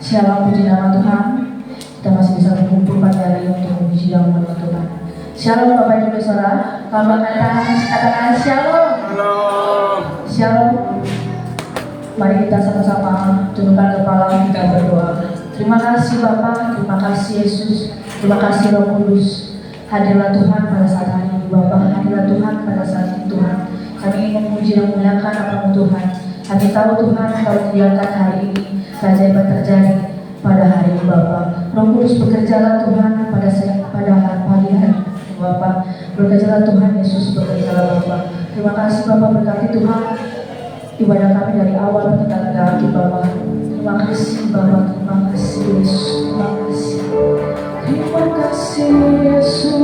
Shalom, puji nama Tuhan. Kita masih bisa berkumpul pada hari ini untuk memuji dan menyembah Tuhan. Shalom Bapak Ibu Saudara. Kalau katakan shalom. Shalom. Mari kita sama-sama tundukkan kepala, kita berdoa. Terima kasih Bapa, terima kasih Yesus, terima kasih Roh Kudus. Hadirlah Tuhan pada saat hari ini Bapa, hadirlah Tuhan pada saat ini Tuhan. Kami ingin memuji dan memuliakan nama Tuhan. Kami tahu Tuhan kalau dibiarkan hari ini keajaiban terjadi pada hari ini Bapa. Roh Kudus bekerjalah Tuhan pada pagi hari ini Bapa. Bekerjalah Tuhan Yesus, bekerjalah Bapa. Terima kasih Bapa, berkati Tuhan ibadah kami dari awal kita berkati Bapa. Terima kasih Bapa, terima kasih Yesus, terima kasih. Terima kasih Yesus.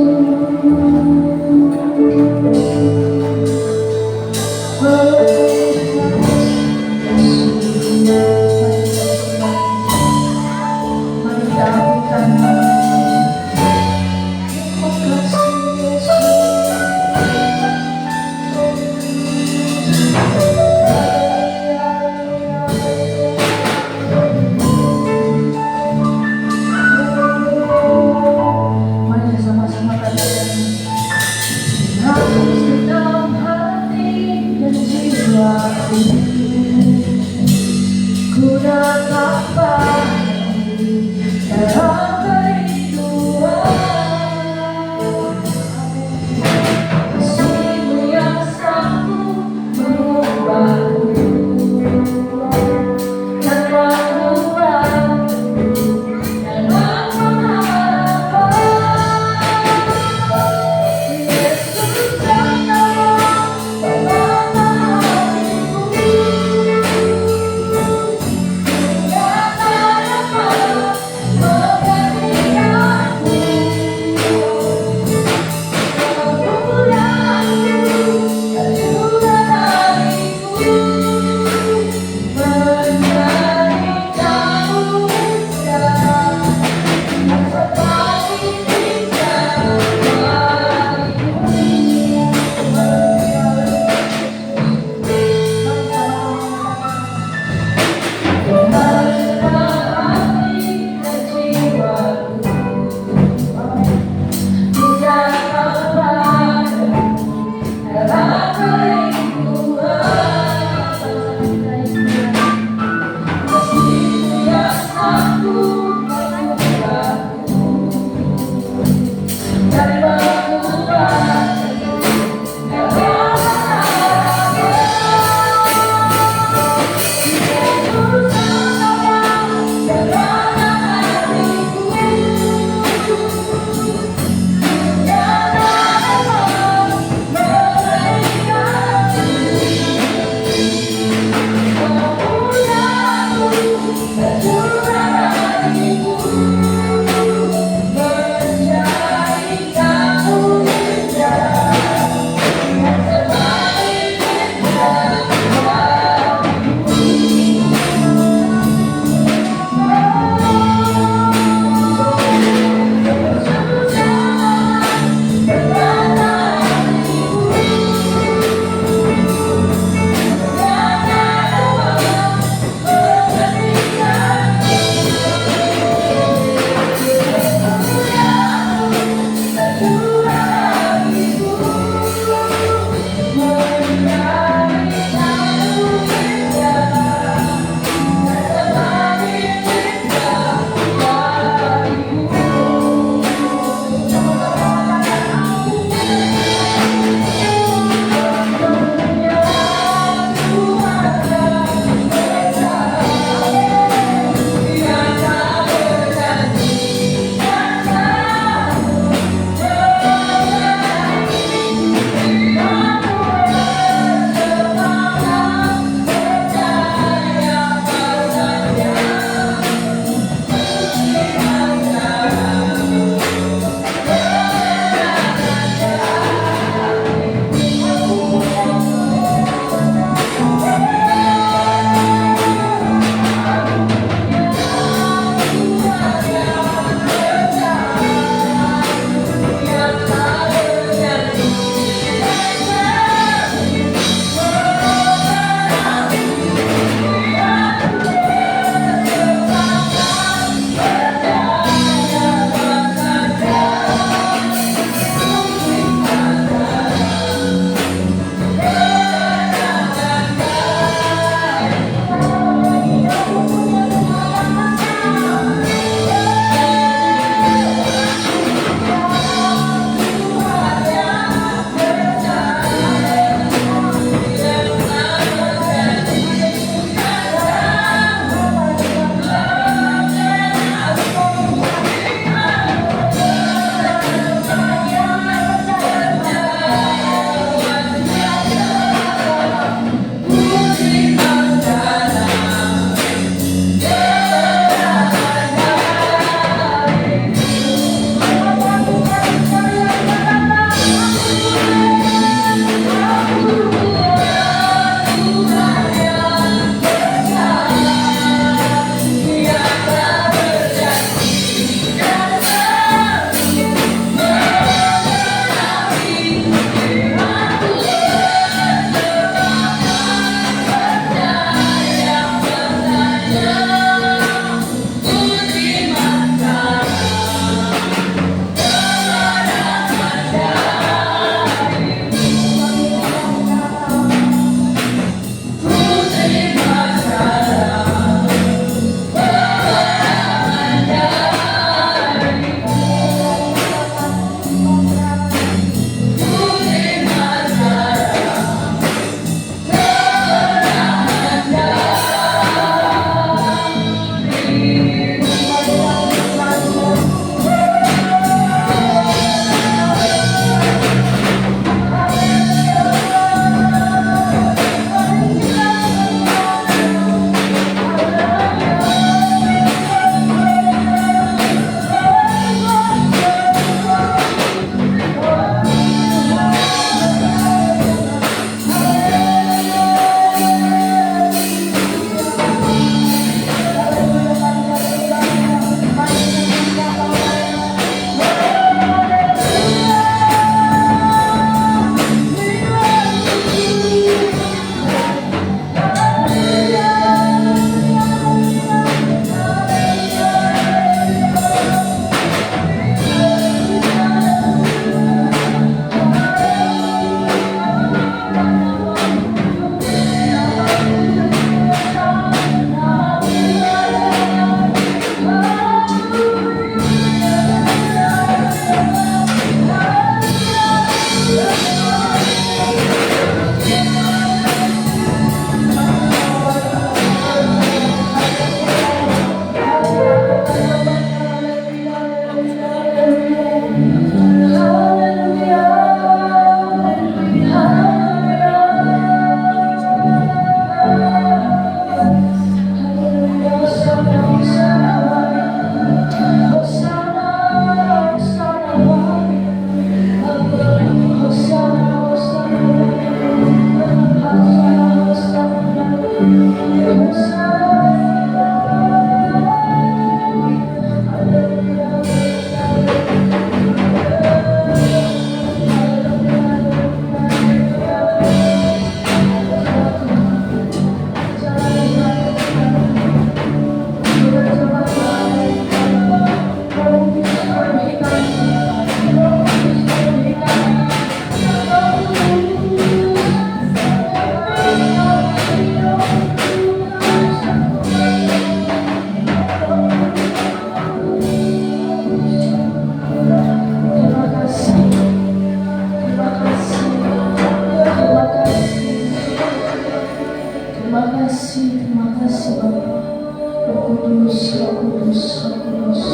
Kudus, Roh Kudus, Roh Kudus,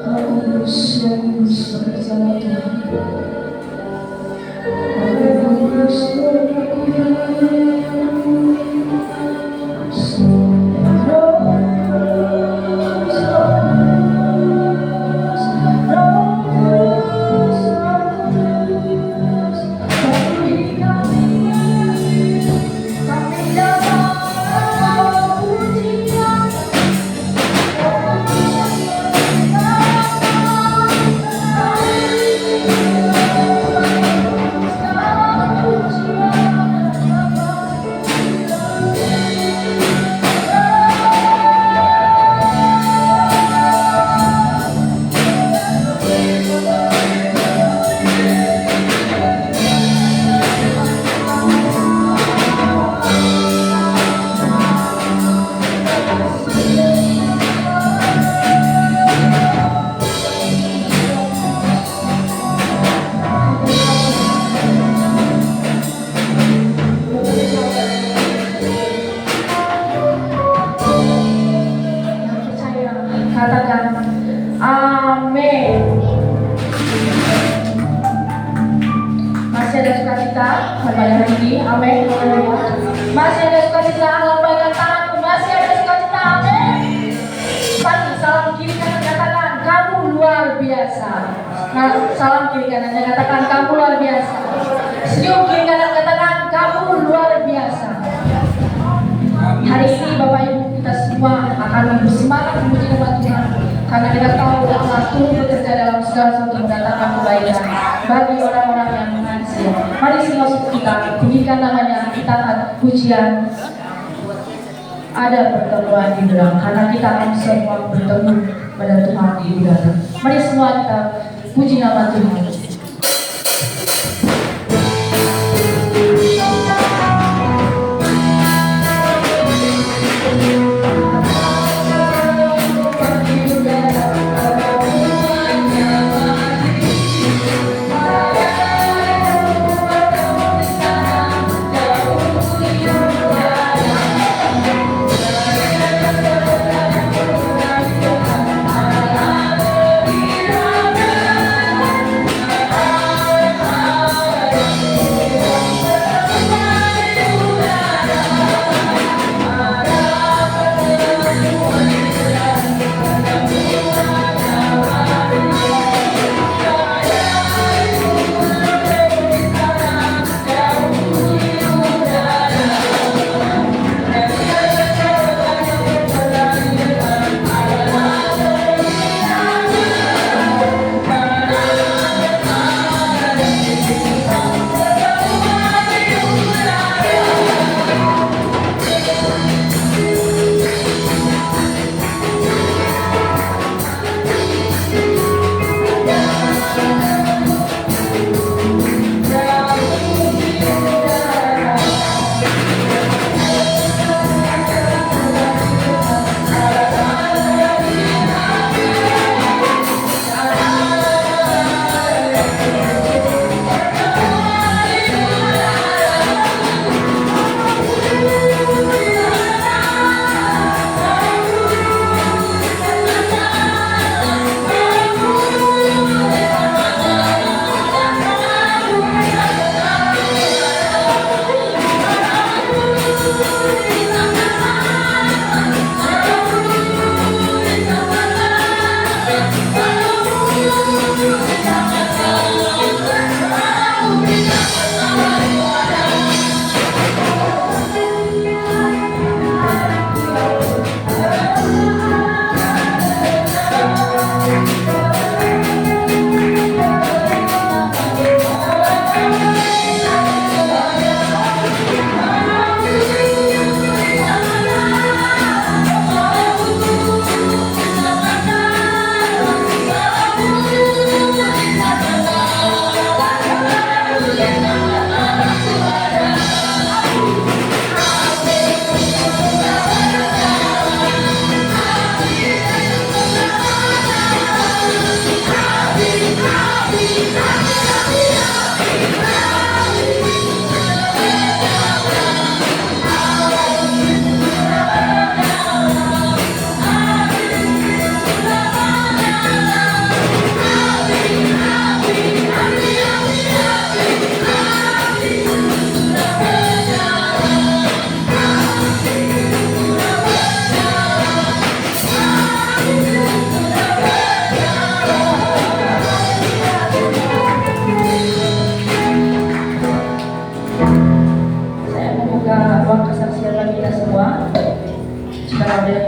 Roh Kudus, Roh Kudus, bekerjalah Tuhan. Roh Kudus, Roh katakan amin. Masih ada sukacita pada hari ini, amin. Masih ada sukacita, lambaikan tanganku. Masih ada sukacita, amin. Pasti salam kiri kanan katakan kamu luar biasa. Salam kiri kanannya katakan kamu luar biasa. Senyum kiri kanan katakan kamu luar biasa. Hari ini Bapak Ibu kita semua akan bersemangat memuji nama Tuhan, karena kita tahu Allah turut bekerja dalam segala sesuatu mendatangkan kebaikan bagi orang-orang yang mengasihi. Mari semua kita tinggikan namanya, kita akan pujian. Ada pertemuan di dalam, karena kita akan semua bertemu pada Tuhan di udara. Mari semua kita puji nama Tuhan.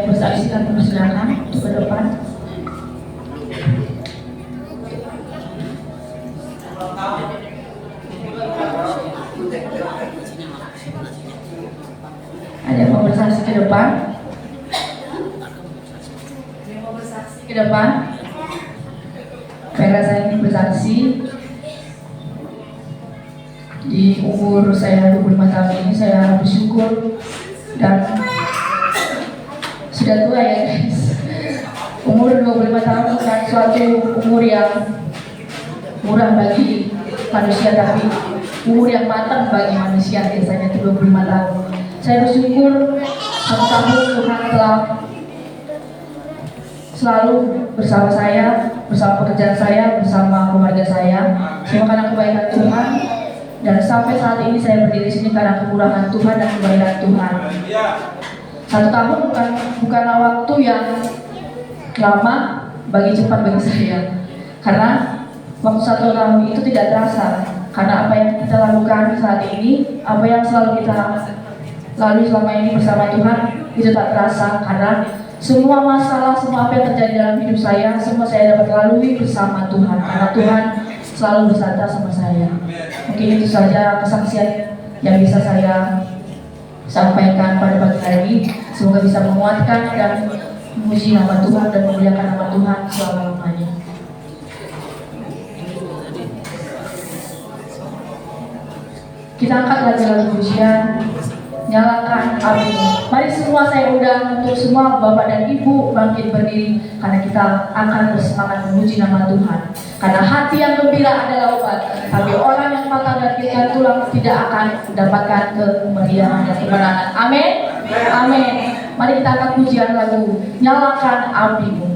yang bersaksi kami persilakan untuk ke depan. Ada yang mau bersaksi ke depan? Yang mau bersaksi ke depan? Karena saya ingin bersaksi di umur saya 25 tahun ini, saya bersyukur dan sudah tua ya guys. Umur 25 tahun bukan suatu umur yang murah bagi manusia, tapi umur yang matang bagi manusia. Biasanya itu 25 tahun. Saya bersyukur satu tahun Tuhan telah selalu bersama saya, bersama pekerjaan saya, bersama keluarga saya. Semua karena kebaikan Tuhan. Dan sampai saat ini saya berdiri di sini karena kemurahan Tuhan dan kebaikan Tuhan. Satu tahun bukanlah waktu yang lama, cepat bagi saya. Karena waktu satu tahun itu tidak terasa. Karena apa yang kita lakukan saat ini, apa yang selalu kita lalui selama ini bersama Tuhan, itu tak terasa. Karena semua masalah, semua apa yang terjadi dalam hidup saya, semua saya dapat lalui bersama Tuhan. Karena Tuhan selalu bersama sama saya. Mungkin itu saja kesaksian yang bisa saya sampaikan pada pagi hari ini. Semoga bisa menguatkan dan memuji nama Tuhan dan memuliakan nama Tuhan selama-lamanya. Kita angkat lagi lagu pujian Nyalakan Api. Mari semua saya undang untuk semua Bapak dan Ibu bangkit berdiri, karena kita akan bersemangat memuji nama Tuhan. Karena hati yang gembira adalah obat, tapi orang yang patah dan pikat tulang tidak akan mendapatkan kemeriahan dan kemenangan. Amin. Amin. Mari kita angkat pujian lagu Nyalakan Apimu.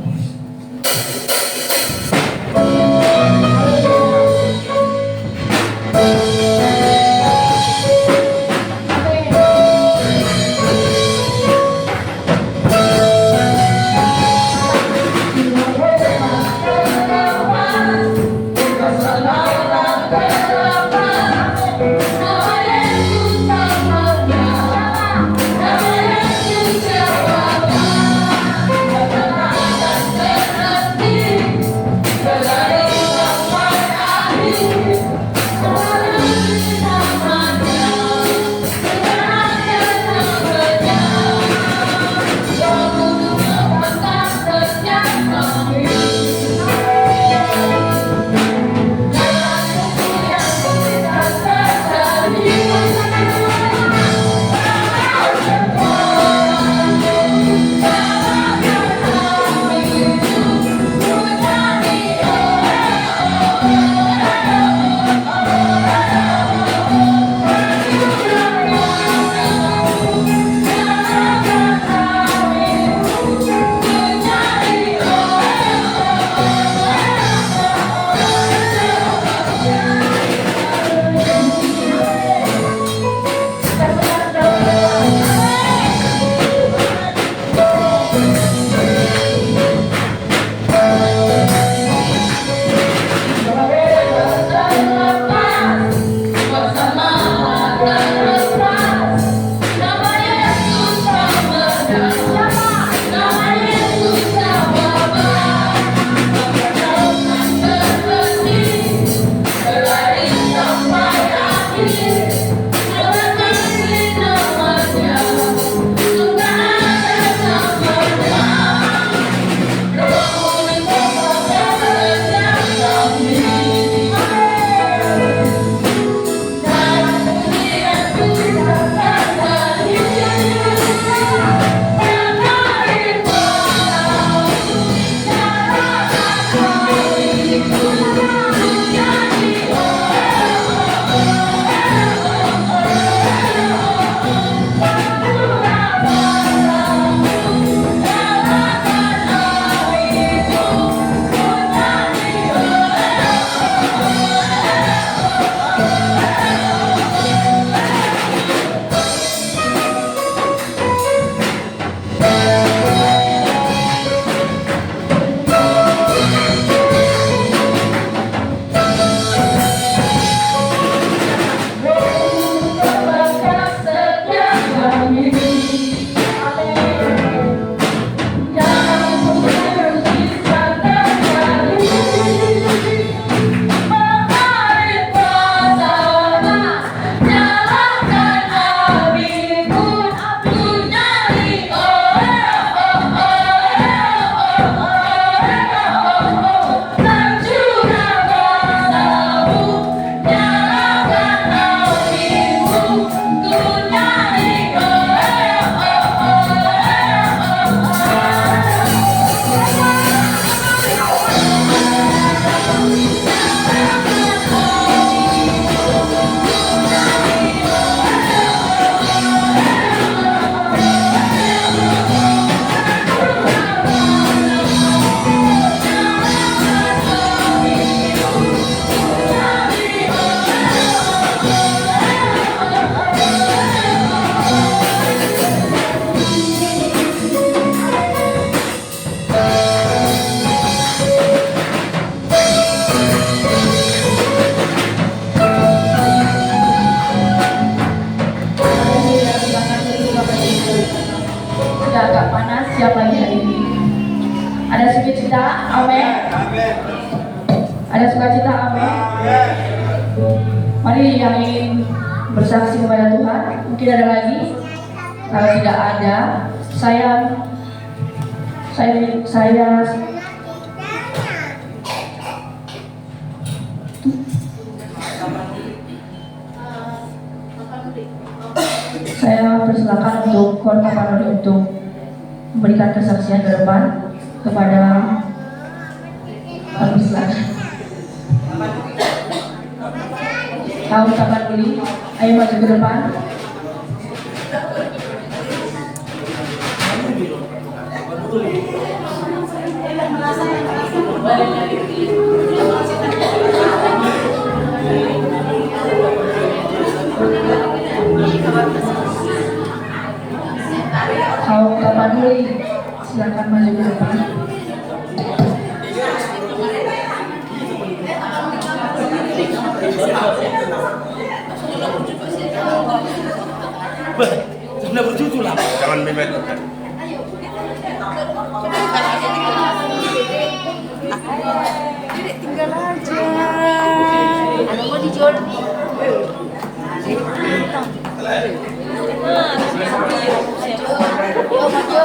ini. Ada sukacita, amin. Ada sukacita, amin. Mari yang ingin bersaksi kepada Tuhan, mungkin ada lagi. Kalau tidak ada, saya persilakan untuk Kon Tapanuli untuk memberikan kesaksian ke depan kepada Pak Islam. Kon Tapanuli, ayo maju ke depan. Kau Tapanuli, silakan maju ke depan. Sudah bercucu lah. Jangan mepet. Tinggal aja. Ada mau dijual nih. Yuk maju.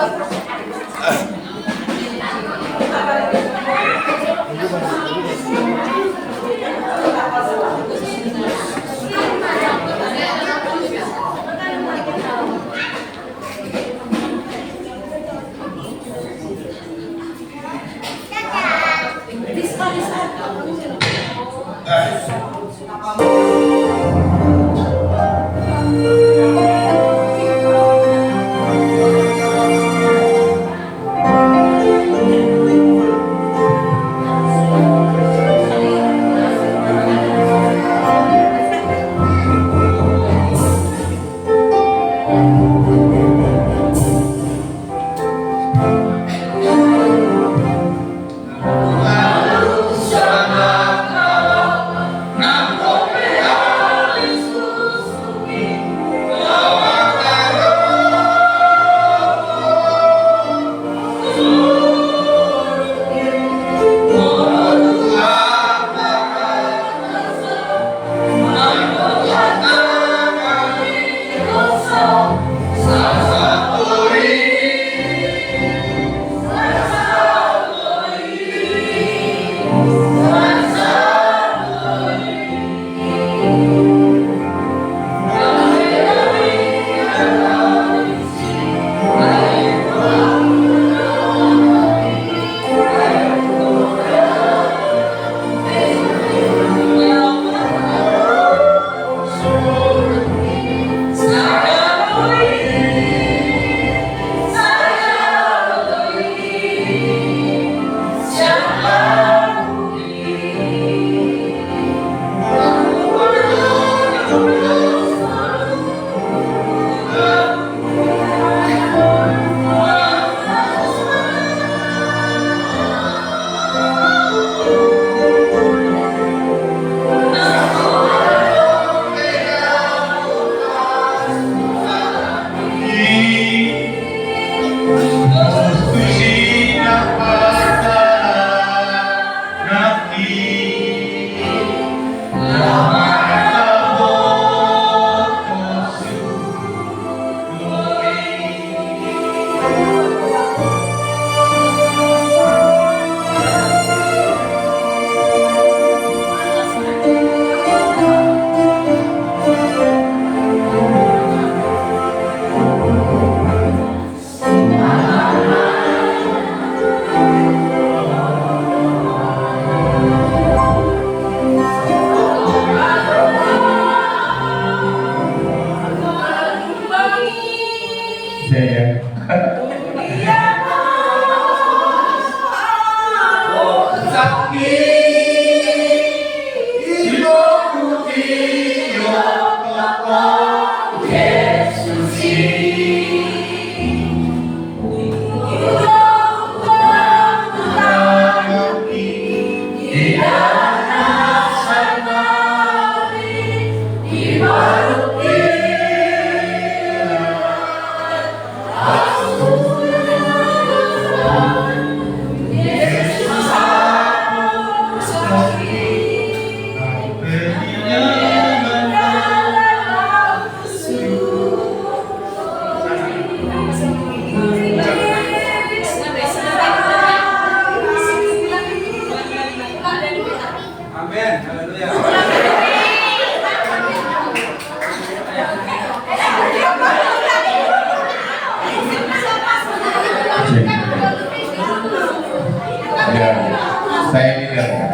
Saya tidak.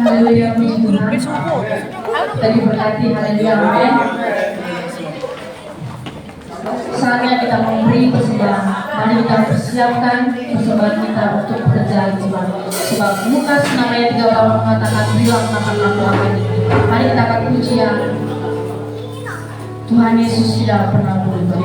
Haleluya, puji Tuhan. Tadi berkati, haleluya, amin. Saatnya kita memberi persembahan. Mari kita persiapkan persembahan kita untuk pekerjaan Tuhan. Sebab Lukas 6 ayat 3 mengatakan, bilang makan Tuhan. Mari kita akan pujian. Tuhan Yesus tidak pernah berubah.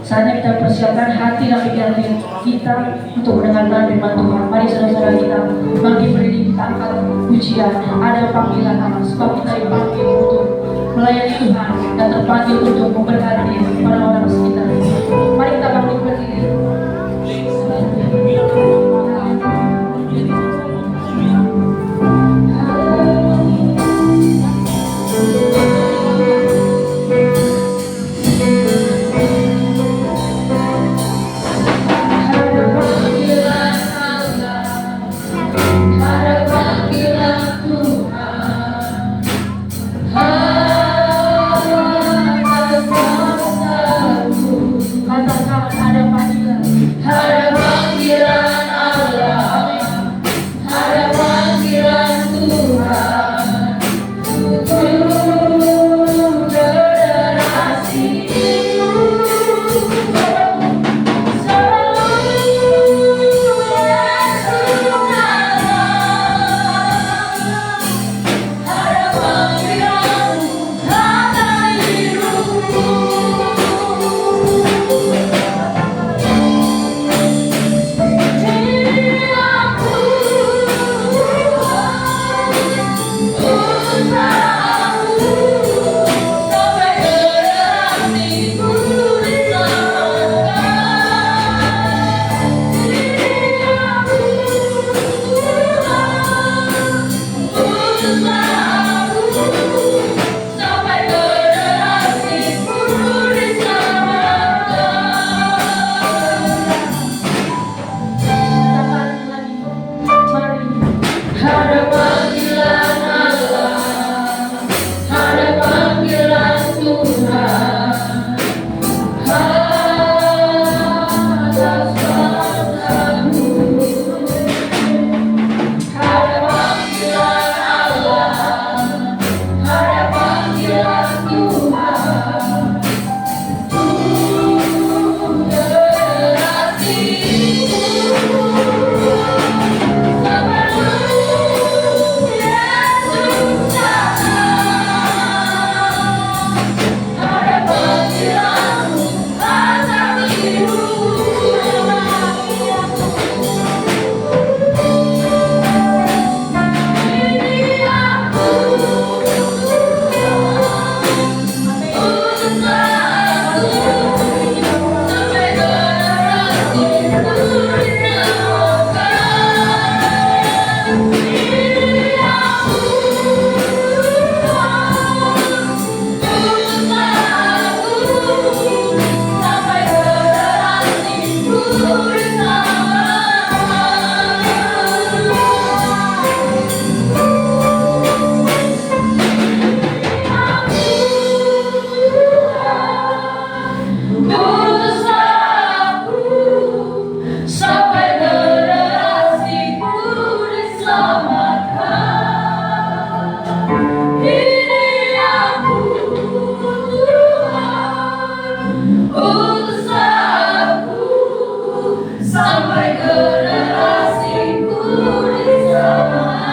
Saatnya kita persiapkan hati dan pikiran kita untuk mendengarkan firman Tuhan. Mari saudara-saudara kita bangkit berdiri, kita angkat pujian. Ada panggilan Allah, sebab kita dipanggil untuk melayani Tuhan dan terpanggil untuk memberkati orang-orang sekitar. Mari kita bangkit berdiri. Tuhan utus aku sampai generasiku diselamatkan.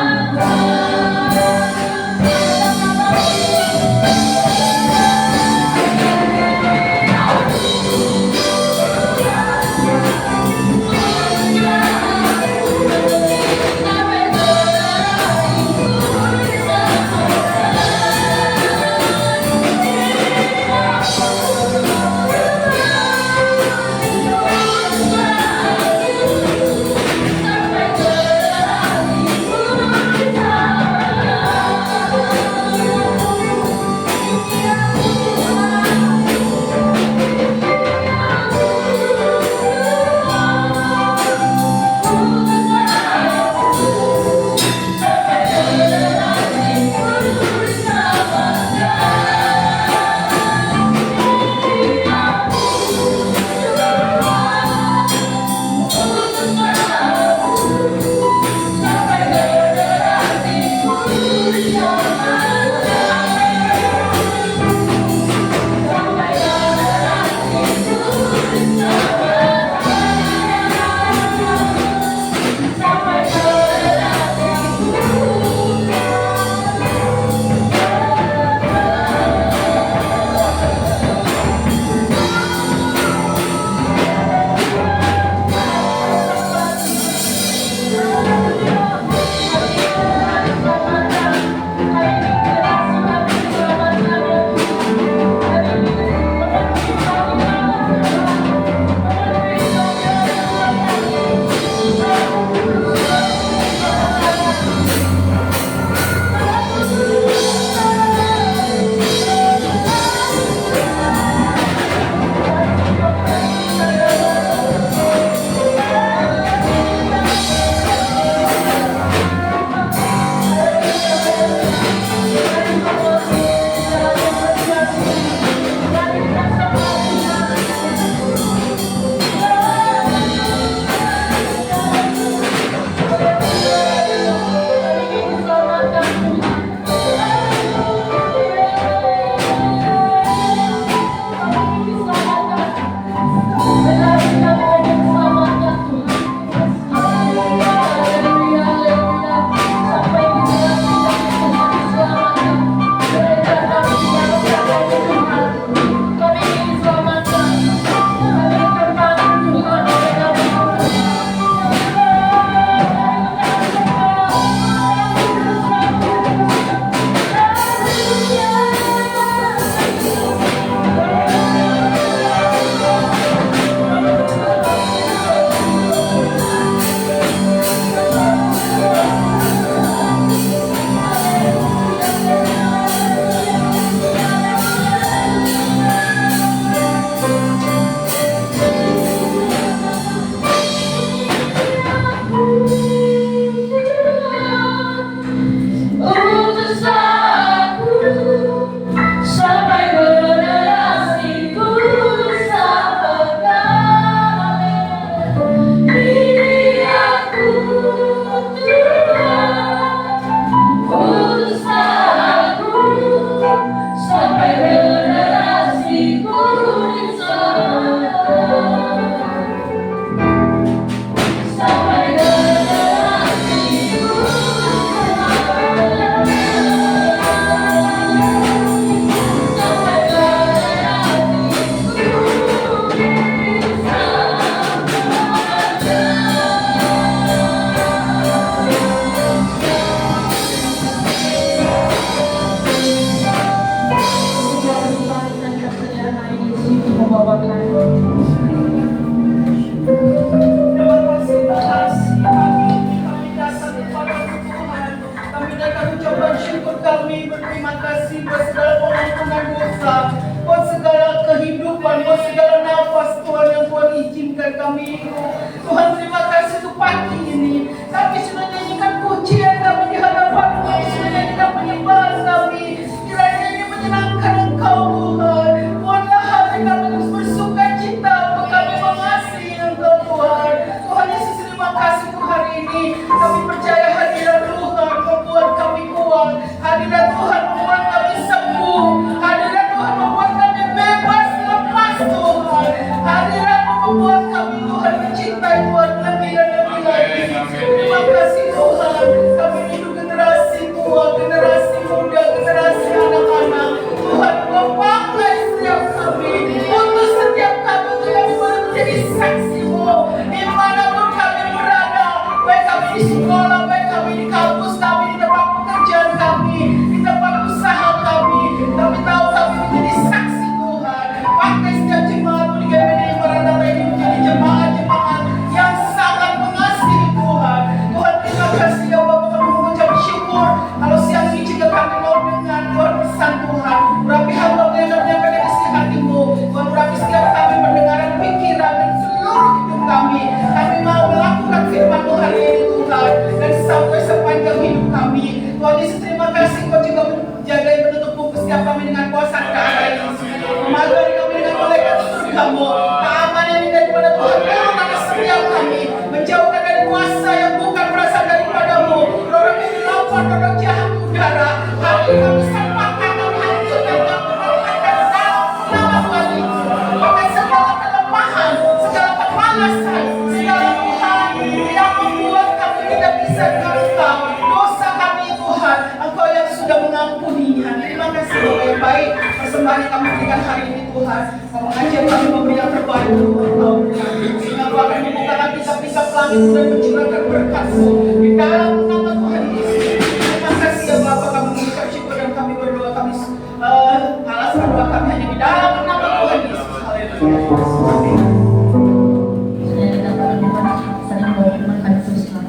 Tuhan membuat kami sembuh. Hadirat Tuhan membuat kami bebas lepas Tuhan. kamu. Keamanan ini daripada Tuhan. Turunkan setiap kami, menjauhkan dari kuasa yang bukan berasal daripadamu. Roh yang dilawan, roh jahat udara. Hari ini kami sampaikan, kami hancurkan, kami mengatakan nama Tuhan Yesus. Pakai segala kelemahan, segala kemalasan, segala Tuhan yang membuat kami tidak bisa Engkau. Dosa kami Tuhan, Engkau yang sudah mengampuninya. Terima kasih Bapa yang baik. Persembahan yang kami berikan hari ini Tuhan, Kau mengajar kami memberi yang terbaik untuk Engkau. Sehingga Kau akan membukakan pisau-pisau langit dan mencurahkan berkat-Mu di dalam nama Tuhan Yesus. Terima kasih ya Bapa, kami mengucap syukur dan kami berdoa, kami alas berdoa kami hanya di dalam nama Tuhan Yesus. Haleluya. Sudah kita pada saling berhubungan kami terus Tuhan.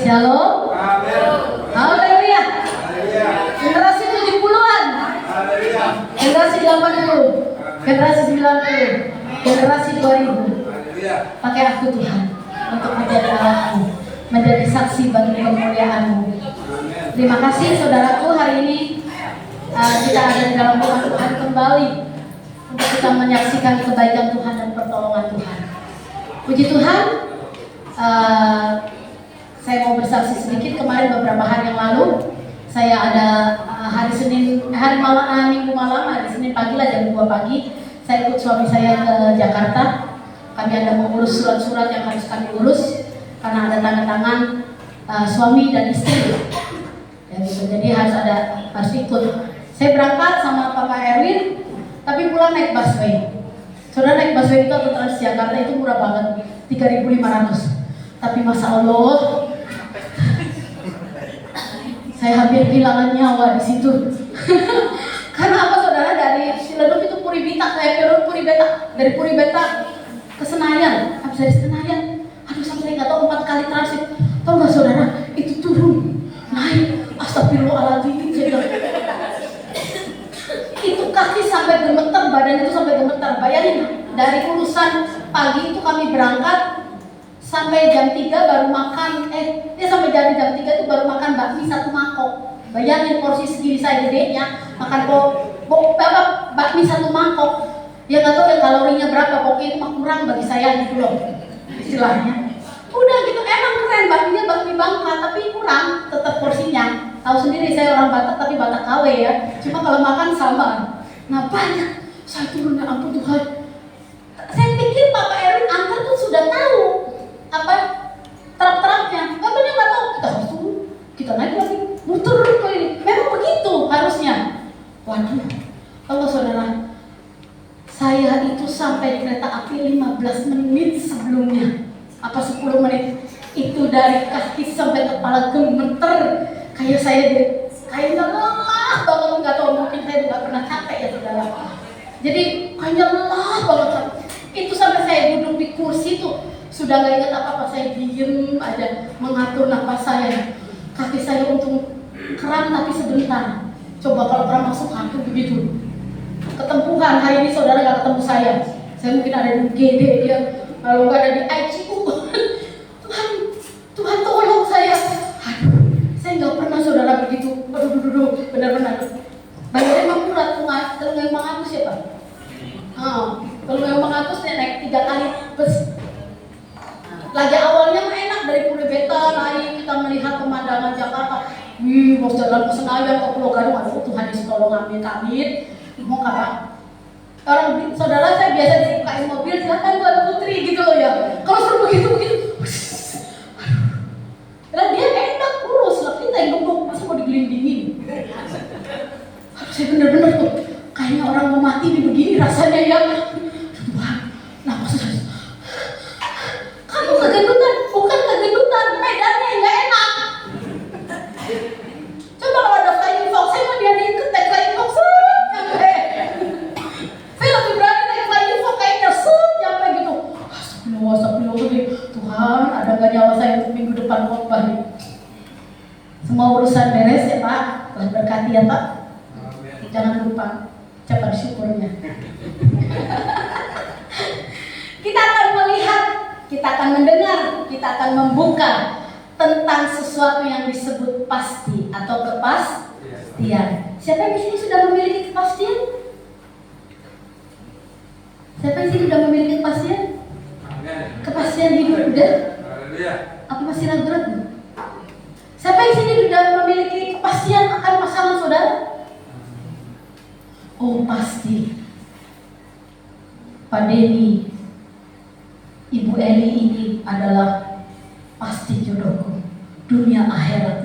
Shalom. Haleluya. Generasi 70-an. Generasi 80. Generasi 90. Generasi 2000. Pakai aku Tuhan untuk menjadi Allahmu, menjadi saksi bagi kemuliaan-Mu. Terima kasih saudaraku, hari ini kita ada di dalam rumah Tuhan kembali untuk kita menyaksikan kebaikan Tuhan dan pertolongan Tuhan. Puji Tuhan. Saya mau bersaksi sedikit. Kemarin beberapa hari yang lalu saya ada Minggu malam, hari Senin pagi lah jam 2 pagi saya ikut suami saya ke Jakarta. Kami ada mengurus surat-surat yang harus kami urus karena ada tanda tangan suami dan istri ya, gitu. Jadi harus ikut. Saya berangkat sama Papa Erwin tapi pulang naik busway. Saudara, naik busway itu atau Transjakarta itu murah banget, 3.500. Tapi Masya Allah, saya hampir kehilangan nyawa di situ. Karena apa saudara, dari Ciledug itu Puribeta, dari Puribeta ke Senayan, habis dari Senayan, aduh sampai nggak tahu 4 kali transit. Tahu nggak saudara, itu turun, naik, astagfirullahaladzim, saya bilang. Itu kaki sampai gemeter, badan itu sampai gemeter. Bayangin, dari urusan pagi itu kami berangkat sampai jam 3 baru makan, sampai dari jam 3 itu baru makan bakmi 1 mangkok. Bayangin porsi segini saya gedenya, makan bakmi 1 mangkok. Ya nggak tahu ya kalorinya berapa, pokoknya itu mah kurang bagi saya gitu loh, istilahnya. Udah gitu, emang keren bakminya, bakmi Bangka, tapi kurang tetap porsinya. Tahu sendiri saya orang Batak tapi Batak KW ya, cuma kalau makan sama. Nah banyak, saya turun, ya ampun Tuhan. Saya pikir Papa Erwin antar tuh sudah tahu apa truk-truknya, katanya nggak tahu. Kita harus turun, kita naik lagi, muter ke ini. Memang begitu harusnya. Waduh, kalau saudara, saya itu sampai kereta api 15 menit sebelumnya, apa 10 menit. Itu dari kaki sampai kepala gemeter, kayak saya kayaknya lelah banget, nggak tahu, mungkin saya juga pernah capek ya saudara. Jadi kayaknya lelah banget. Itu sampai saya duduk di kursi tuh sudah nggak ingat apa-apa, saya diem aja mengatur nafas saya. Kaki saya untung kram tapi sebentar. Coba kalau pernah masuk hampir begitu. Ketempuhan hari ini saudara nggak ketemu saya mungkin ada di UGD ya, kalau nggak ada di ICU. Tuhan tolong saya. Aduh, saya nggak pernah saudara begitu. Aduh, benar-benar. Bayarnya emang murah tuh, kalau nggak Mang Agus ya Pak. Kalau nggak Mang Agus saya naik 3 kali bus. Lagi awalnya mah enak, dari Puribeta naik kita melihat pemandangan Jakarta. Wih, mau jalan ke Senayan ke Pulau Gadung, aduh Tuhan Yesus tolong, amin. Mau apa? Orang saudara saya biasa dibukain mobil, silakan Bu ada Putri gitu loh ya. Kalau suruh begitu. Dan dia enak kurus, tapi kita yang duduk masa mau digelindingin. Saya bener-bener tuh kayaknya orang mau mati di begini rasanya ya. Tuhan, nah maksudnya kamu kegendutan, bukan kegendutan, medannya yang gak enak. Coba kalau ada flying fox, saya mau dia diketek flying fox, nyampe. Saya lebih berani naik flying fox kayaknya, nyampe gitu. Tuhan, ada nggak nyawa saya untuk minggu depan khotbah ini? Semua urusan beres ya Pak, Tuhan berkati ya Pak. Jangan lupa ucapan syukurnya. Kita akan melihat, kita akan mendengar, kita akan membuka tentang sesuatu yang disebut pasti atau kepastian. Siapa yang di sini sudah memiliki kepastian? Siapa yang di sini sudah memiliki kepastian? Kepastian hidup udah? Apa masih ragu-ragu? Siapa yang di sini sudah memiliki kepastian akan masalah saudara? Oh pasti. Pak Denny, Ibu Eli ini adalah pasti jodohku dunia akhirat.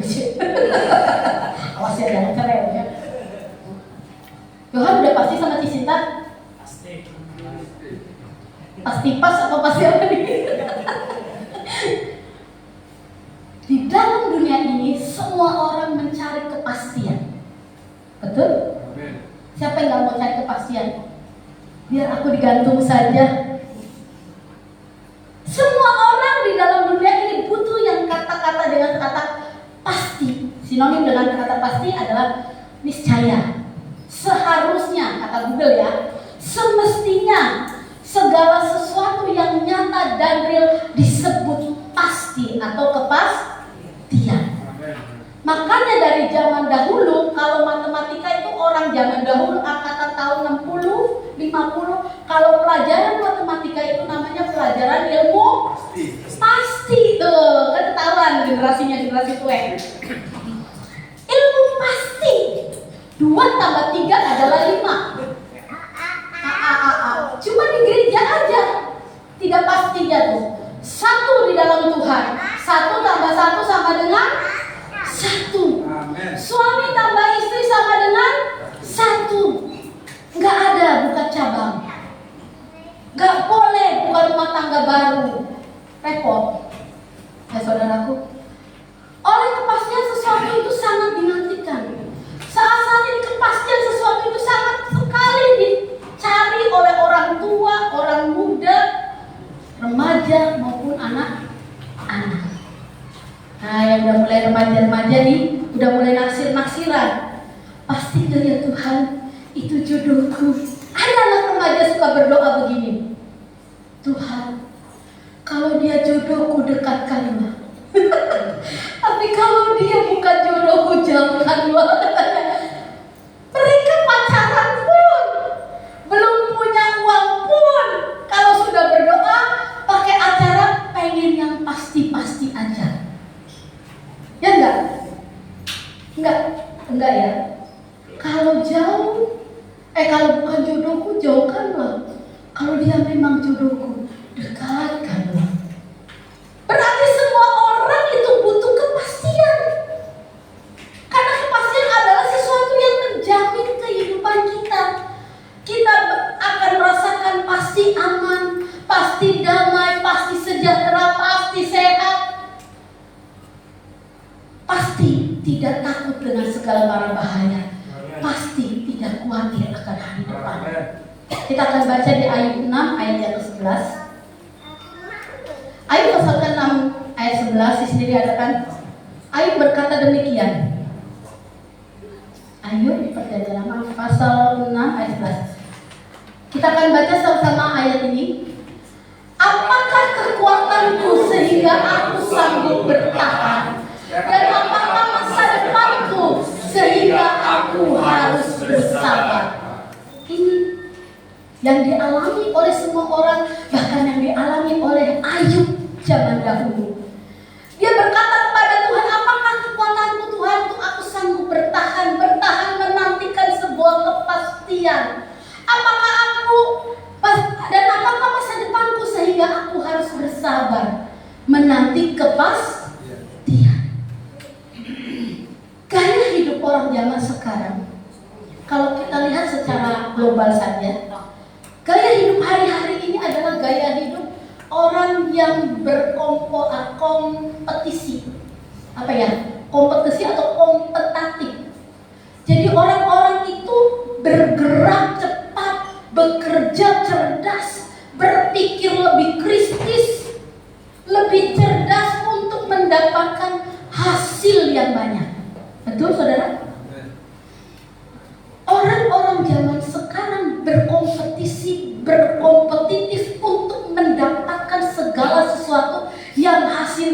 Awas ya jangan cerai ya. Yohan udah pasti sama Cisinta? Pasti pas apa pasti apa nih? Di dalam dunia ini semua orang mencari kepastian. Betul? Siapa yang gak mau cari kepastian? Biar aku digantung saja. Semua orang di dalam dunia ini butuh yang kata-kata dengan kata pasti. Sinonim dengan kata pasti adalah niscaya. Seharusnya, kata Google ya, semestinya segala sesuatu yang nyata dan real disebut pasti atau kepastian. Makanya dari zaman dahulu, kalau matematika itu orang zaman dahulu angkatan tahun 60, 50, kalau pelajaran matematika itu namanya pelajaran ilmu pasti tuh, kan ketahuan generasi tua. Ilmu pasti 2 tambah 3 adalah 5. Cuma di gereja aja tidak pastinya tuh. 1 di dalam Tuhan, 1 tambah 1 sama dengan 1. Suami tambah istri sama dengan 1. Nggak ada buka cabang. Nggak boleh buka rumah tangga baru. Repot. Saudaraku. Oleh kepastian sesuatu itu sangat dinantikan. Saat ini kepastian sesuatu itu sangat sekali dicari oleh orang tua, orang muda, remaja maupun anak-anak. Nah, yang udah mulai remaja-remaja nih, udah mulai naksir-naksiran. Pasti ya Tuhan, itu jodohku. Ada anak remaja suka berdoa begini. Tuhan, kalau dia jodohku dekatkanlah. Tapi kalau dia bukan jodohku jauhkanlah. Mereka pacaran pun, belum punya uang pun, kalau sudah berdoa pakai acara pengen yang pasti-pasti aja. Ya enggak ya. Kalau jauh, kalau bukan jodohku jauhkanlah. Kalau dia memang jodohku dekatkanlah. Berarti semua orang itu butuh kepastian. Karena kepastian adalah sesuatu yang menjamin kehidupan kita. Kita akan merasakan pasti aman, pasti damai, pasti sejahtera, pasti sehat. Pasti tidak takut dengan segala mara bahaya. Pasti tidak khawatir akan hari depan. Kita akan baca di Ayub 6 ayat yang ke-11. Ayub pasal ke-6 ayat 11 di sini dikatakan, Ayub berkata demikian. Ayub perjanjian lama pasal 6 ayat 11. Kita akan baca sama-sama ayat ini. Apakah kekuatanku sehingga aku sanggup bertahan? Dan apakah masa depanku sehingga aku harus bersabar? Ini yang dialami oleh semua orang, bahkan yang dialami oleh Ayub zaman dahulu. Dia berkata kepada Tuhan, apakah kekuatanku Tuhan untuk aku sanggup bertahan menantikan sebuah kepastian? Apakah apakah masa depanku sehingga aku harus bersabar menanti kepastian? Gaya hidup orang zaman sekarang, kalau kita lihat secara global saja, gaya hidup hari-hari ini adalah gaya hidup orang yang berkompetisi. Kompetisi atau kompetitif. Jadi orang-orang itu bergerak cepat, bekerja cerdas, berpikir lebih kritis,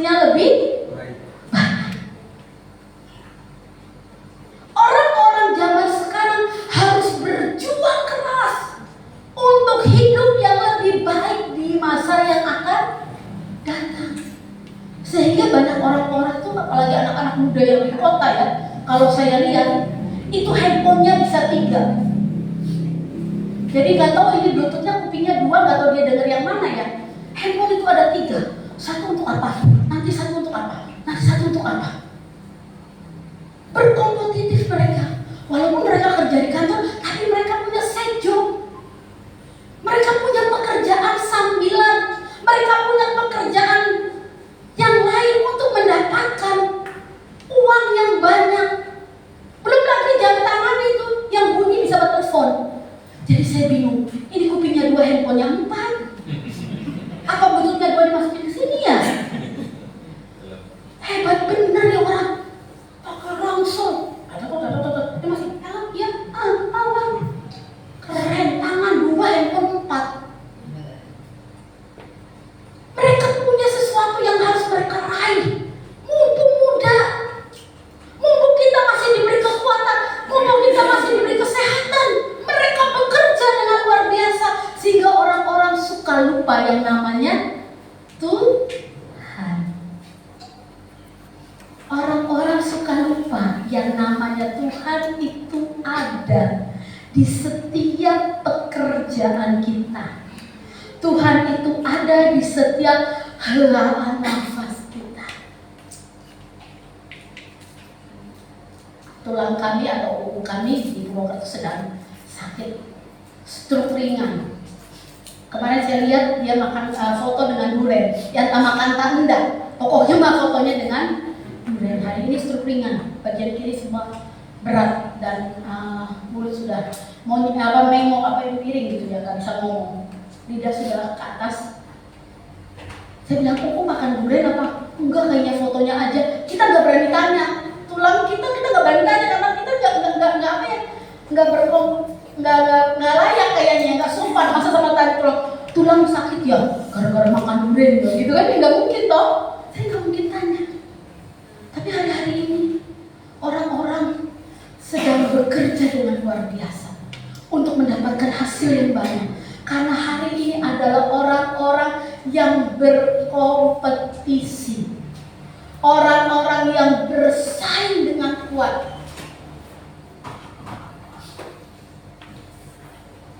hasilnya lebih baik. Orang-orang zaman sekarang harus berjuang keras untuk hidup yang lebih baik di masa yang akan datang. Sehingga banyak orang-orang tuh, apalagi anak-anak muda yang di kota ya, kalau saya lihat itu handphonenya bisa 3. Jadi nggak tahu ini bluetoothnya kupingnya 2, nggak tahu dia dengar yang mana ya. Handphone itu ada 3, satu untuk apa? Nanti satu untuk apa? Nanti satu untuk apa? Berkompetitif mereka. Walaupun mereka kerja di kantor, tapi mereka punya side job. Mereka punya pekerjaan sambilan. Mereka punya pekerjaan yang lain untuk mendapatkan uang yang banyak. Belum lagi jam tangan itu yang bunyi bisa bertelepon. Jadi saya bingung, ini kupingnya 2, handphonenya 4. Apa bentuknya 2 dimasukin ke sini ya? Hebat benar ya orang. Pakai rangsel. Dia masih ya, keren, tangan 2, handphone 4. Mereka punya sesuatu yang harus mereka raih. Mumpung muda, mumpung kita masih diberi kekuatan, mumpung kita masih diberi kesehatan, mereka bekerja dengan luar biasa sehingga orang-orang suka lupa yang namanya Tuhan. Orang-orang suka lupa yang namanya Tuhan itu ada di setiap pekerjaan kita. Tuhan itu ada di setiap helaan nafas kita. Tulang kami atau buku kami di Purwokerto sedang sakit, stroke ringan. Kemarin saya lihat dia makan foto dengan durian, yang makan tak enggak. Pokoknya mah fotonya dengan durian. Hari ini stroke ringan, bagian kiri semua berat dan mulut sudah mengok yang piring gitu ya, nggak bisa ngomong. Lidah sudah ke atas. Saya bilang, kok makan durian apa? Enggak, kayaknya fotonya aja. Kita nggak berani tanya. Tulang kita nggak berani tanya karena kita nggak layak kayaknya, nggak sopan. Masa sama tadi tulang sakit ya gara-gara makan durian gitu kan? Nggak mungkin toh. Saya nggak mungkin tanya. Tapi hari-hari ini orang-orang sedang bekerja dengan luar biasa untuk mendapatkan hasil yang banyak. Karena hari ini adalah orang-orang yang berkompetisi, orang-orang yang bersaing dengan kuat.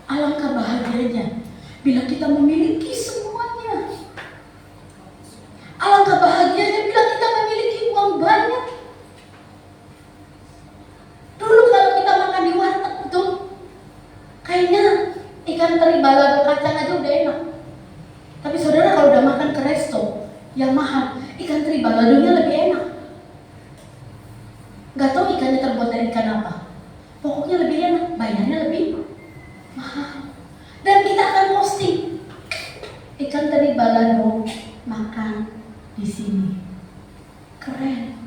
Alangkah bahagianya bila kita memiliki semuanya. Alangkah bahagianya bila kita memiliki uang banyak. Dulu kalau kita makan di warteg itu, kayaknya ikan teri balado kacang aja udah enak. Tapi saudara kalau udah makan ke resto yang mahal, ikan teri baladonya lebih enak. Gak tahu ikannya terbuat dari ikan apa. Pokoknya lebih enak, bayarnya lebih mahal. Dan kita akan posting ikan teri balado makan di sini. Keren.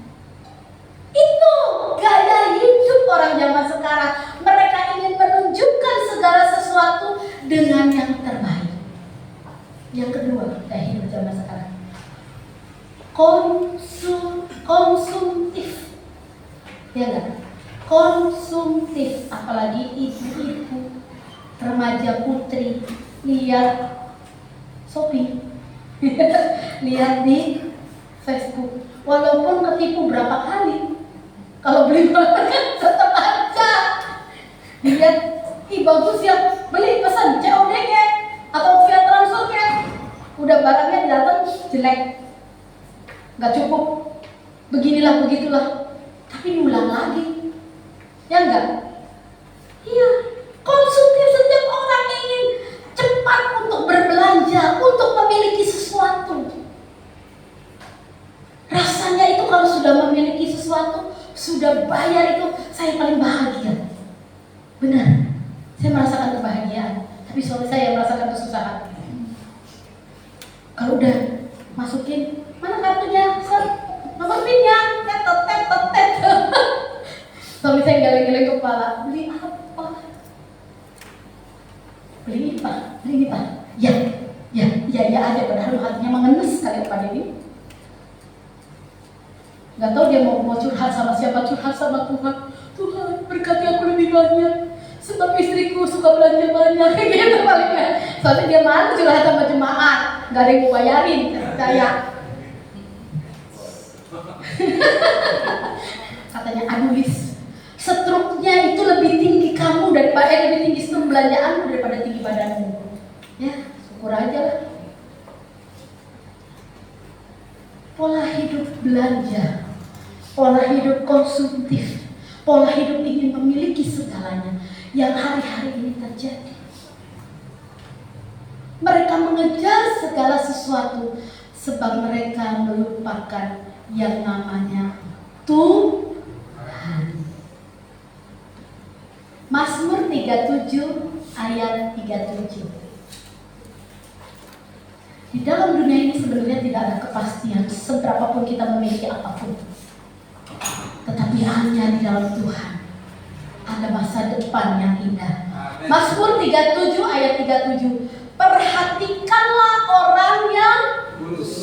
Itu gaya hidup orang zaman sekarang. Mereka ingin menunjukkan segala sesuatu dengan yang terbaik. Yang kedua, gaya hidup zaman sekarang, konsumtif. Ya enggak? Konsumtif. Apalagi ibu-ibu, remaja putri, lihat shopping, lihat di Facebook. Walaupun ketipu berapa kali, kalau beli barang kan tetap aja dilihat, ih bagus ya, beli pesan COD kayak atau via transfer kayak, udah barangnya datang jelek, nggak cukup, beginilah begitulah, tapi diulang lagi, ya enggak? Iya, konsumtif. Setiap orang ingin cepat untuk berbelanja, untuk memiliki sesuatu. Rasanya itu kalau sudah memiliki sesuatu, sudah bayar itu, saya paling bahagia. Benar, saya merasakan kebahagiaan. Tapi suami saya merasakan kesusahan. Kalau udah masukin, mana kartunya, nomor PIN-nya, tet. Suami saya geleng-geleng kepala, beli apa? Beli ini pak. Ya ada, padahal hatinya mengenes kali kepada ini. Gak tahu dia mau curhat sama siapa, curhat sama Tuhan. Tuhan berkati aku lebih banyak, sebab istriku suka belanja banyak, gitu palingnya. Soalnya dia malu curhat sama jemaat, gak ada yang mau bayarin, saya. Katanya, aduh Lis, struknya itu lebih tinggi kamu daripada lebih tinggi struk belanjaanmu daripada tinggi badanmu. Ya, syukur aja lah. Pola hidup belanja, pola hidup konsumtif, pola hidup ingin memiliki segalanya yang hari-hari ini terjadi. Mereka mengejar segala sesuatu sebab mereka melupakan yang namanya Tuhan. Mazmur 37 ayat 37. Di dalam dunia ini sebenarnya tidak ada kepastian seberapapun kita memiliki apapun. Tetapi hanya di dalam Tuhan ada masa depan yang indah. Mazmur 37 ayat 37. Perhatikanlah orang yang tulus.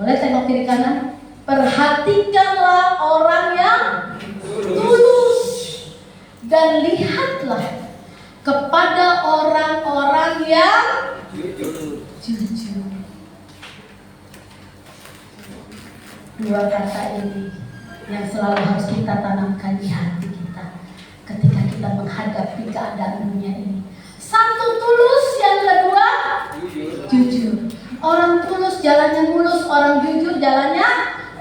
Boleh tengok kiri kanan? Perhatikanlah orang yang tulus. Dan lihatlah kepada orang-orang yang jujur. Dua kata ini yang selalu harus kita tanamkan di hati kita ketika kita menghadapi keadaan dunia ini. Satu, tulus. Yang kedua, jujur. Orang tulus jalannya mulus, orang jujur jalannya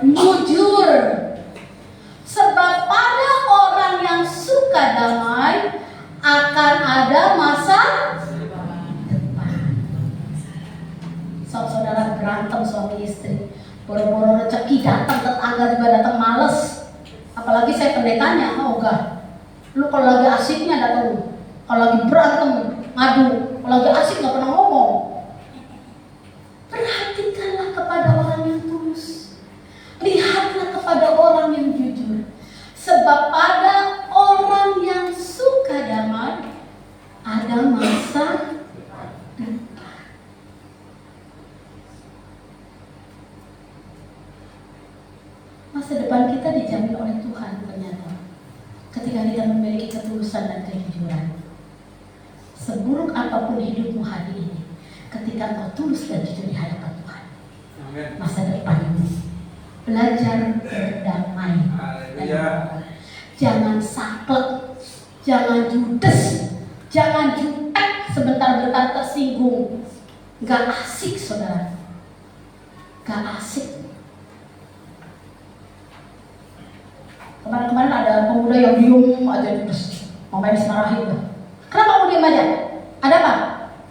mujur. Sebab pada orang yang suka damai akan ada masa depan. Saudara berantem suami istri, boro-boro rezeki datang, tetangga juga datang, males. Apalagi saya pendetanya, oh enggak. Lu kalau lagi asiknya datang, kalau lagi berantem ngadu, kalau lagi asik nggak pernah ngomong. Perhatikanlah kepada orang yang tulus, lihatlah kepada orang yang jujur. Sebab pada orang yang suka damai ada masa depan. Masa depan kita dijamin oleh Tuhan ternyata. Ketika kita memiliki ketulusan dan kejujuran. Seburuk apapun hidupmu hari ini, ketika kau tulus dan jujur di hadapan Tuhan, masa depanmu belajar berdamai. Jangan saklek, jangan judes, jangan jutek sebentar-bentar tersinggung. Gak asik saudara, gak asik. Kemarin-kemarin ada pemuda yang diem aja judes, mau main semarahin. Kenapa kamu diam aja? Ada apa?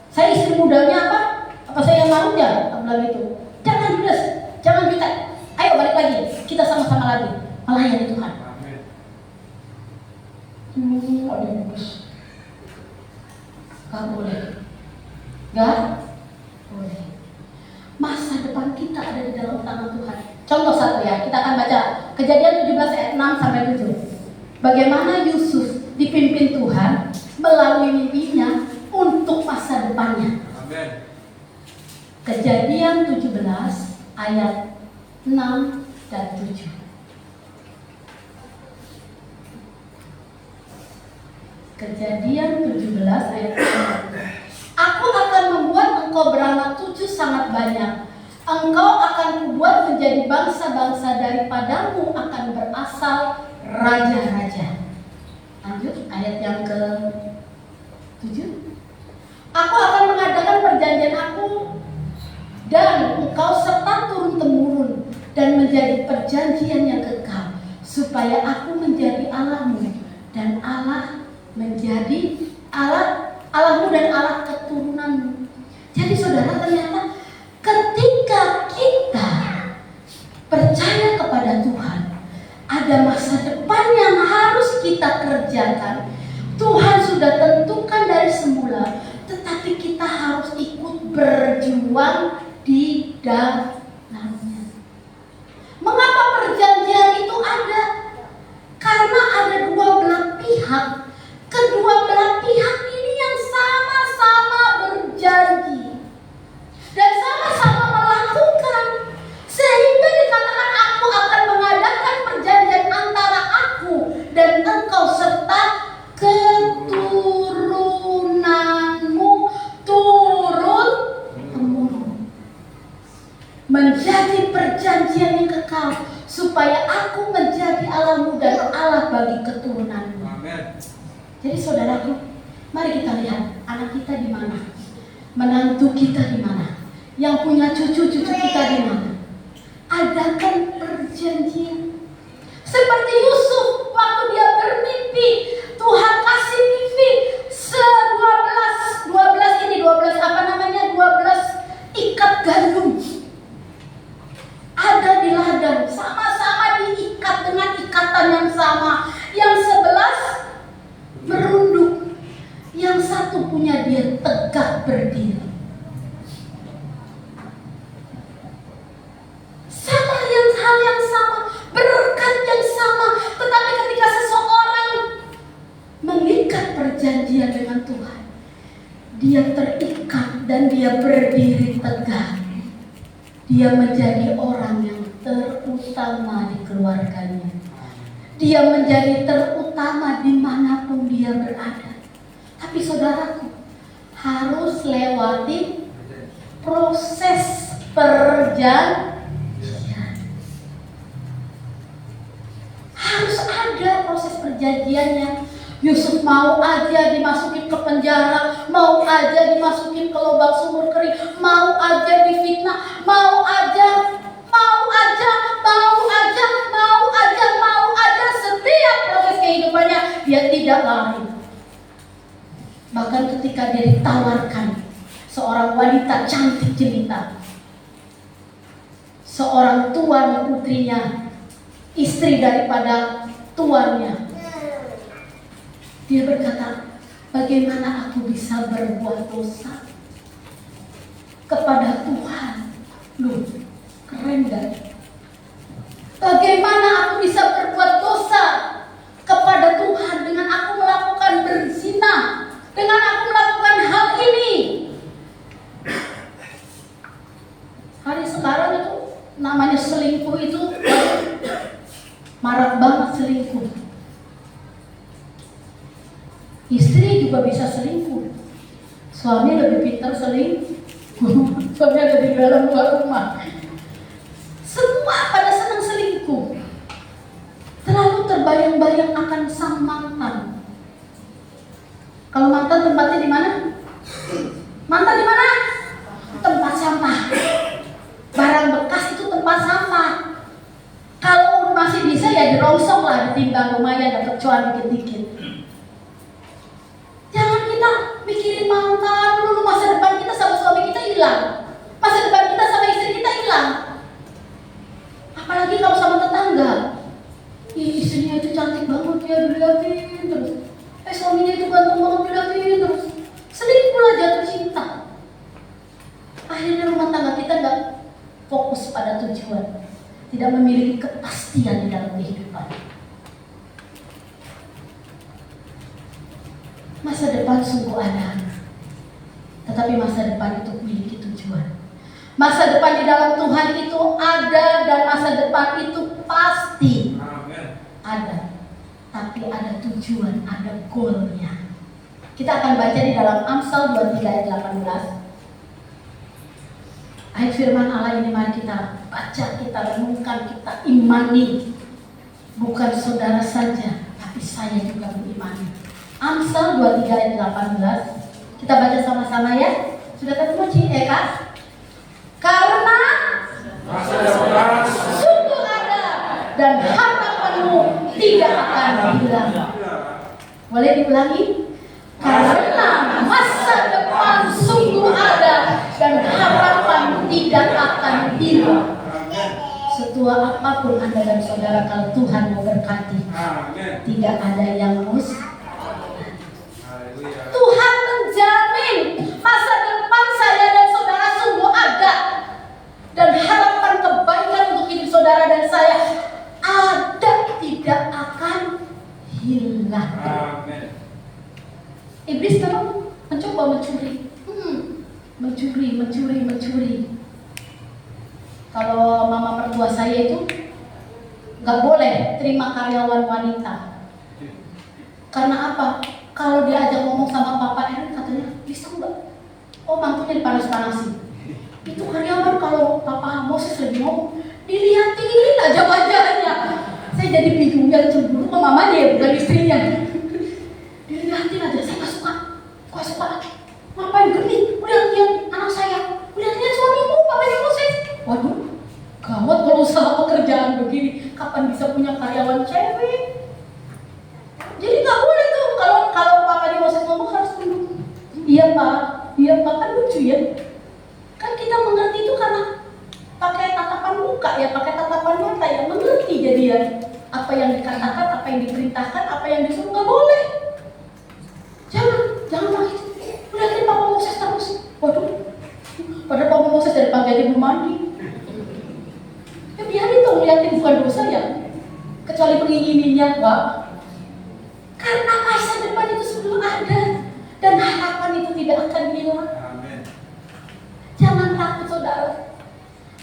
Saya istri mudanya apa? Apa saya yang mau ya? Aku bilang gitu. Jangan judes, jangan jutek. Ayo balik lagi, kita sama-sama lagi melayani Tuhan. Ada yang judes. Gak boleh. Gak boleh. Masa depan kita ada di dalam tangan Tuhan. Contoh satu ya, kita akan baca Kejadian 17 ayat 6 sampai 7. Bagaimana Yusuf dipimpin Tuhan melalui mimpinya untuk masa depannya. Amen. Kejadian 17 ayat 6 dan 7. Kejadian 17 ayat 6. Aku akan membuat engkau beranak cucu sangat banyak. Engkau akan kubuat menjadi bangsa-bangsa, daripadamu akan berasal raja-raja. Lanjut ayat yang ke-7. Aku akan mengadakan perjanjian aku dan engkau serta turun-temurun dan menjadi perjanjian yang kekal, supaya aku menjadi Allahmu dan Allah menjadi Allahmu dan Allah keturunanmu. Jadi saudara, ternyata ketika kita percaya kepada Tuhan, ada masa depan yang harus kita kerjakan. Tuhan sudah tentukan dari semula, tetapi kita harus ikut berjuang di dalamnya. Mengapa perjanjian itu ada? Karena ada dua belah pihak. Kedua belah pihak ini yang sama-sama berjanji dan sama-sama melakukan, sehingga dikatakan menjadi perjanjian yang kekal, supaya aku menjadi Allahmu dan Allah bagi keturunanmu. Amin. Jadi saudaraku, mari kita lihat anak kita di mana, menantu kita di mana, yang punya cucu-cucu kita di mana. Adakan perjanjian. Seperti Yusuf waktu dia bermimpi, Tuhan kasih mimpi 12 ikat gandum ada di ladang, sama-sama diikat dengan ikatan yang sama. Yang 11 merunduk, yang satu punya dia tegak berdiri. Sama hal yang sama, berkat yang sama. Tetapi ketika seseorang mengikat perjanjian dengan Tuhan, dia terikat dan dia berdiri tegak. Dia menjadi orang yang terutama di keluarganya. Dia menjadi terutama dimanapun dia berada. Tapi saudaraku, harus lewati proses perjanjian. Harus ada proses perjanjiannya. Yusuf mau aja dimasukin ke penjara, mau aja dimasukin ke lubang sumur kering, mau aja difitnah, mau aja. Setiap proses kehidupannya dia tidak lari. Bahkan ketika dia ditawarkan seorang wanita cantik jelita, seorang tuan putrinya, istri daripada tuannya, dia berkata, bagaimana aku bisa berbuat dosa kepada Tuhan? Loh, keren gak? Bagaimana aku bisa berbuat dosa kepada Tuhan dengan aku melakukan berzina, dengan aku melakukan hal ini? Hari sekarang itu namanya selingkuh itu marak banget selingkuh. Istri juga bisa selingkuh. Suami lebih pintar selingkuh. Suami ada di dalam luar rumah. Semua pada senang selingkuh. Terlalu terbayang-bayang akan sang mantan. Kalau mantan tempatnya di mana? Mantan di mana? Tempat sampah. Barang bekas itu tempat sampah. Kalau masih bisa ya dirongsok lah, ditimbang lumayan dapat cuan dikit-dikit. Jangan kita mikirin mantan dulu, masa depan kita sama suami kita hilang, masa depan kita sama istri kita hilang. Apalagi kalau sama tetangga, istrinya itu cantik banget ya, dilihatin terus. Suaminya itu ganteng banget, dilihatin terus. Selingkuhlah, jatuh cinta. Akhirnya rumah tangga kita nggak fokus pada tujuan, tidak memiliki kepastian di dalam kehidupan. Masa depan sungguh ada, tetapi masa depan itu memiliki tujuan. Masa depan di dalam Tuhan itu ada, dan masa depan itu pasti ada. Tapi ada tujuan, ada goalnya. Kita akan baca di dalam Amsal 23 ayat 18. Ayat firman Allah ini mari kita baca, kita renungkan, kita imani. Bukan saudara saja, tapi saya juga mengimani. Amsal 23 ayat 18. Kita baca sama-sama ya. Sudah ketemu Ci Eka? Karena Masa depan sungguh ada dan harapanmu tidak akan hilang. Boleh diulangi? Karena masa depan sungguh ada dan harapan tidak akan hilang. Setua apapun Anda dan saudara, kalau Tuhan mau berkati, tidak ada yang mustahil. Tuhan menjamin masa depan saya dan saudara sungguh ada, dan harapan kebaikan untuk hidup saudara dan saya ada, tidak akan hilang. Iblis memang mencoba mencuri. Kalau mama mertua saya itu nggak boleh terima karyawan wanita. Karena apa? Kalau diajak ngomong sama papa Erin, katanya bisa nggak? Oh, mantunya dipanas-panasin. Itu karyawan kalau papa Moses senyum, dilihatin aja wajahnya. Saya jadi bingung, yang cemburu ke mamanya ya, bukan istrinya. Dilihatin aja, saya gak suka. Gak suka. Ngapain genit? Udah lihat anak saya. Udah lihat suamimu, papanya proses. Waduh, gawat kalau usaha pekerjaan begini. Kapan bisa punya karyawan cewek? Jadi gak boleh tuh, kalau papanya proses ngomong harus tunduk. Iya pak, kan lucu ya. Kan kita mengerti itu karena pakai tatapan muka ya, pakai tatapan mata ya, mengerti jadi ya. Apa yang dikatakan, apa yang diperintahkan, apa yang disuruh, nggak boleh. Jangan lagi. Udah lihat Papa Moses terus. Waduh, pada Papa Moses dari pagi aja belum mandi. Ya biarin dong, liatin, bukan dosa ya. Kecuali pengingininya, Pak. Karena masa depan itu sebelum ada dan harapan itu tidak akan hilang. Jangan takut saudara.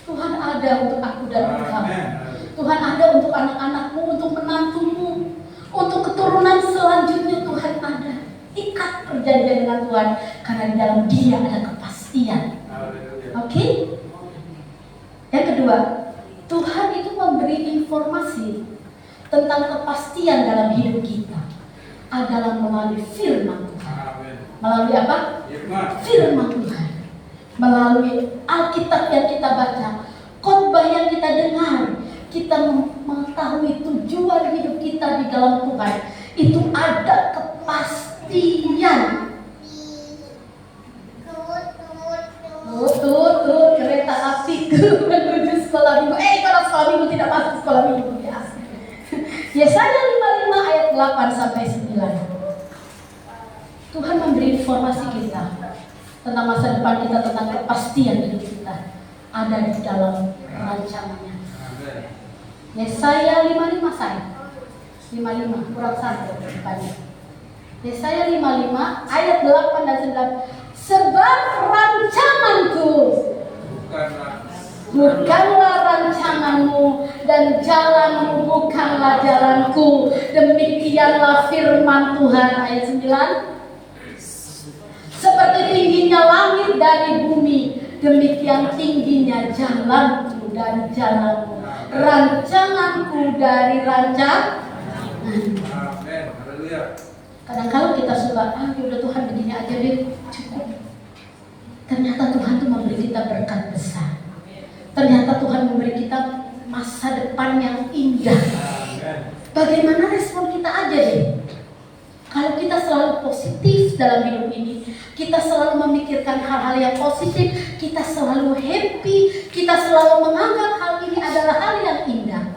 Tuhan ada untuk aku dan kamu. Tuhan ada untuk anak-anakmu, untuk menantumu, untuk keturunan selanjutnya. Tuhan ada. Ikat perjanjian dengan Tuhan, karena di dalam Dia ada kepastian. Oke? Yang kedua, Tuhan itu memberi informasi tentang kepastian dalam hidup kita adalah melalui firman Tuhan. Melalui apa? Firman Tuhan. Melalui Alkitab yang kita baca, khotbah yang kita dengar, kita mengetahui tujuan hidup kita di dalam Tuhan. Itu ada kepastian. Tuh, kereta api menuju sekolah minggu. Kalau sekolah minggu tidak masuk sekolah minggu ya. Yesaya 55 ayat 8 sampai 9. Tuhan memberi informasi kita tentang masa depan kita, tentang kepastian hidup kita ada di dalam rancangannya. Yesaya 55 saya 55 kurang 1 depannya. Yesaya 55 ayat 8 dan 9. Sebab rancanganku bukanlah rancanganmu, dan jalanmu bukanlah jalanku. Demikianlah firman Tuhan. Ayat 9. Seperti tingginya langit dari bumi, demikian tingginya jalanku dan jalanmu, rancanganku dari rancanganmu. Kadang-kadang kita suka, udah Tuhan begini aja deh, cukup. Ternyata Tuhan tuh memberi kita berkat besar. Ternyata Tuhan memberi kita masa depan yang indah. Bagaimana respon kita aja deh? Kalau kita selalu positif dalam hidup ini, kita selalu memikirkan hal-hal yang positif, kita selalu happy, kita selalu menganggap hal ini adalah hal yang indah.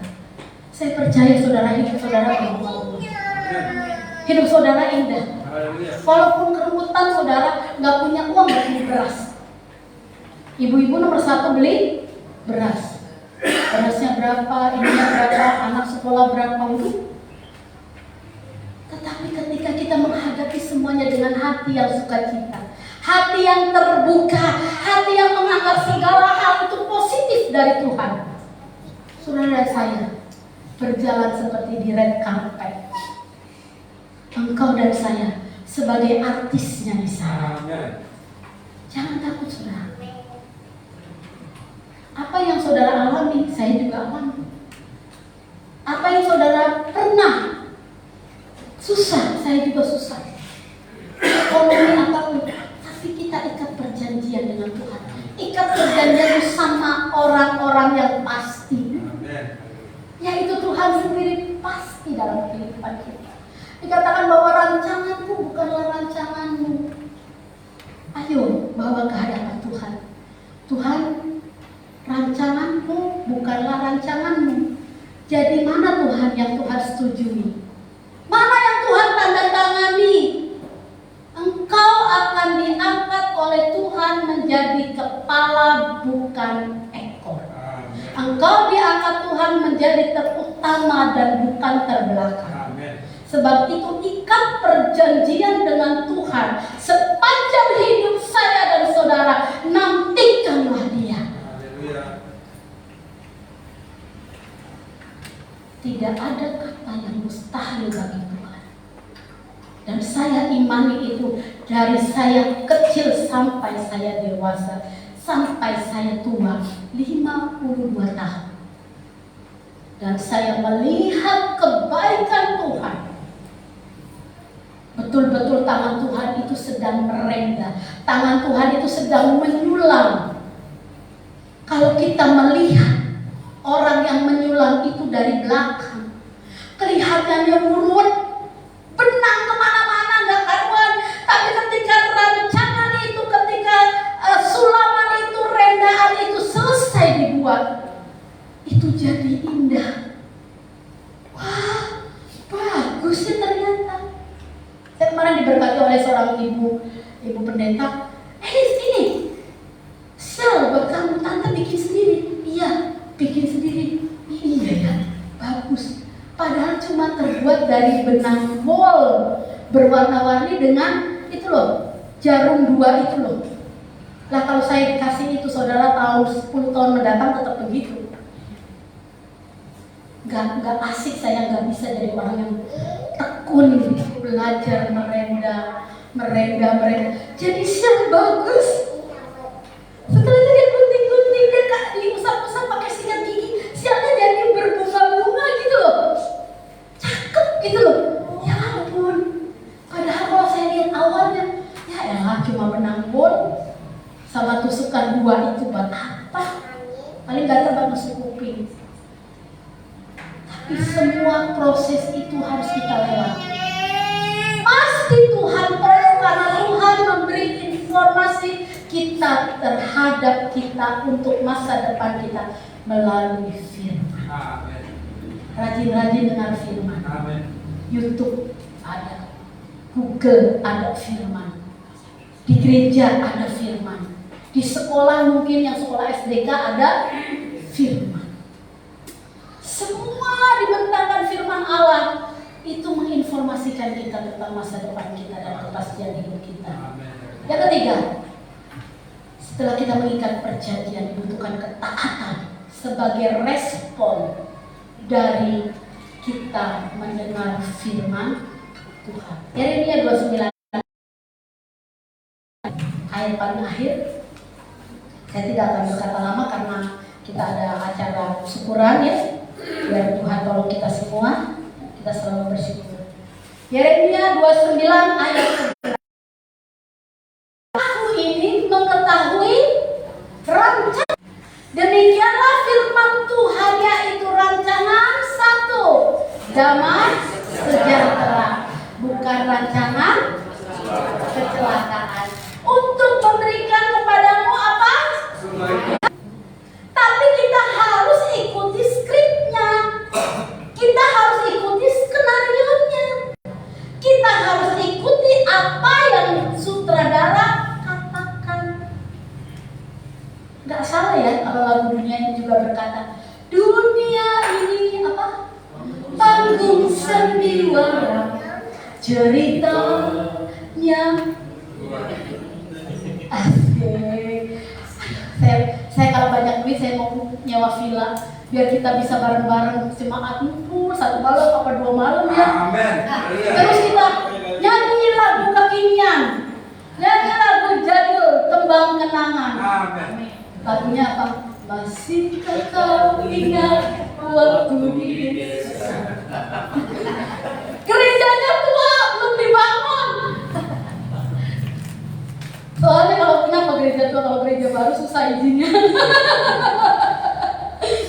Saya percaya saudara, hidup saudara indah. Hidup saudara indah. Walaupun keremutan saudara, nggak punya uang, nggak punya beras. Ibu-ibu nomor 1 beli beras. Berasnya berapa, ininya berapa, anak sekolah berapa itu. Tetapi ketika kita menghadapi semuanya dengan hati yang sukacita, hati yang terbuka, hati yang menganggap segala hal itu positif dari Tuhan, saudara saya berjalan seperti di red carpet. Engkau dan saya sebagai artisnya di sana. Jangan takut saudara. Apa yang saudara alami, saya juga alami. Apa yang saudara pernah susah, saya juga susah. Ekonomi apapun, tapi kita ikat perjanjian dengan Tuhan. Ikat perjanjian sama orang-orang yang pasti. Yaitu Tuhan sendiri pasti dalam kehidupan kita. Dikatakan bahwa rancanganku bukanlah rancanganmu. Ayo bawa ke hadapan Tuhan. Tuhan, rancanganmu bukanlah rancanganmu. Jadi mana Tuhan yang Tuhan setujui? Mana yang Tuhan tanda tangani? Engkau akan diangkat oleh Tuhan menjadi kepala bukan ekor. Engkau diangkat Tuhan menjadi terutama dan bukan terbelakang. Sebab itu ikat perjanjian dengan Tuhan sepanjang hidup saya dan saudara. Nantikanlah Dia. Tidak ada kata yang mustahil bagi Tuhan. Dan saya imani itu dari saya kecil sampai saya dewasa, sampai saya tua. 50 42 tahun. Dan saya melihat kebaikan Tuhan. Betul-betul tangan Tuhan itu sedang merengga. Tangan Tuhan itu sedang menyulam. Kalau kita melihat orang yang menyulam itu dari belakang, kelihatannya ruwet, benang kemana-mana, gak karuan. Tapi ketika rancangan itu, ketika sulaman itu, rendaan itu selesai dibuat, itu jadi indah. Wah, bagus sih ternyata. Saya kemarin diberkati oleh seorang ibu pendeta. Ini sel buat kamu, tante bikin sendiri. Iya, bikin sendiri. Iya ya, bagus. Padahal cuma terbuat dari benang wol berwarna-warni dengan itu loh, jarum 2 itu loh. Lah kalau saya dikasih itu, saudara tahu 10 tahun mendatang tetap begitu. Gak asik, saya gak bisa jadi orang yang tekun belajar merenda. Jadi sel bagus. Setelah itu dia gunting-gunting, dia diusap-usap pakai sikat gigi, sialnya jadi berbunga-bunga gitu loh. Cakep gitu loh. Ya ampun. Padahal kalau saya lihat awalnya, ya elah cuma benang bol sama tusukan 2 itu buat apa? Paling gak terbuat nusuk kuping. Tapi semua proses itu harus kita lewati. Pasti Tuhan perlu, karena Tuhan memberi informasi kita terhadap kita untuk masa depan kita melalui firman. Rajin-rajin dengar firman. YouTube ada, Google ada firman, di gereja ada firman, di sekolah mungkin yang sekolah SDK ada firman. Semua dibentangkan firman Allah itu menginformasikan kita tentang masa depan kita dan kepastian hidup kita. Yang ketiga, setelah kita mengikat perjanjian, dibutuhkan ketaatan sebagai respon dari kita mendengar firman Tuhan. Yeremia 29 ayat paling akhir. Saya tidak akan berkata lama karena kita ada acara syukuran ya. Biar Tuhan tolong kita semua, kita selalu bersyukur. Yeremia 29 ayat 11. Aku ini mengetahui rancangan. Demikianlah firman Tuhan, yaitu rancangan 1, damai sejahtera, bukan rancangan kecelakaan. Untuk memberikan kepadamu apa? Tapi kita harus ikuti skripnya. Kita harus ikuti skenario-nya. Kita harus ikuti apa yang sutradara katakan. Gak salah ya kalau lagu dunia ini juga berkata, dunia ini apa? Panggung sandiwara, ceritanya asik. Saya kalau banyak duit saya mau nyewa villa biar kita bisa bareng-bareng jemaat ngumpul 1 malam apa 2 malam ya. Amin. Terus kita nyanyi lagu kekinian, nyanyi lagu jadul, tembang kenangan. Amin. Lagunya apa? Masihkah kau ingat waktu di desa? Gerejanya tua, belum dibangun. Soalnya kalau kenapa gereja tua, kalau gereja baru susah izinnya.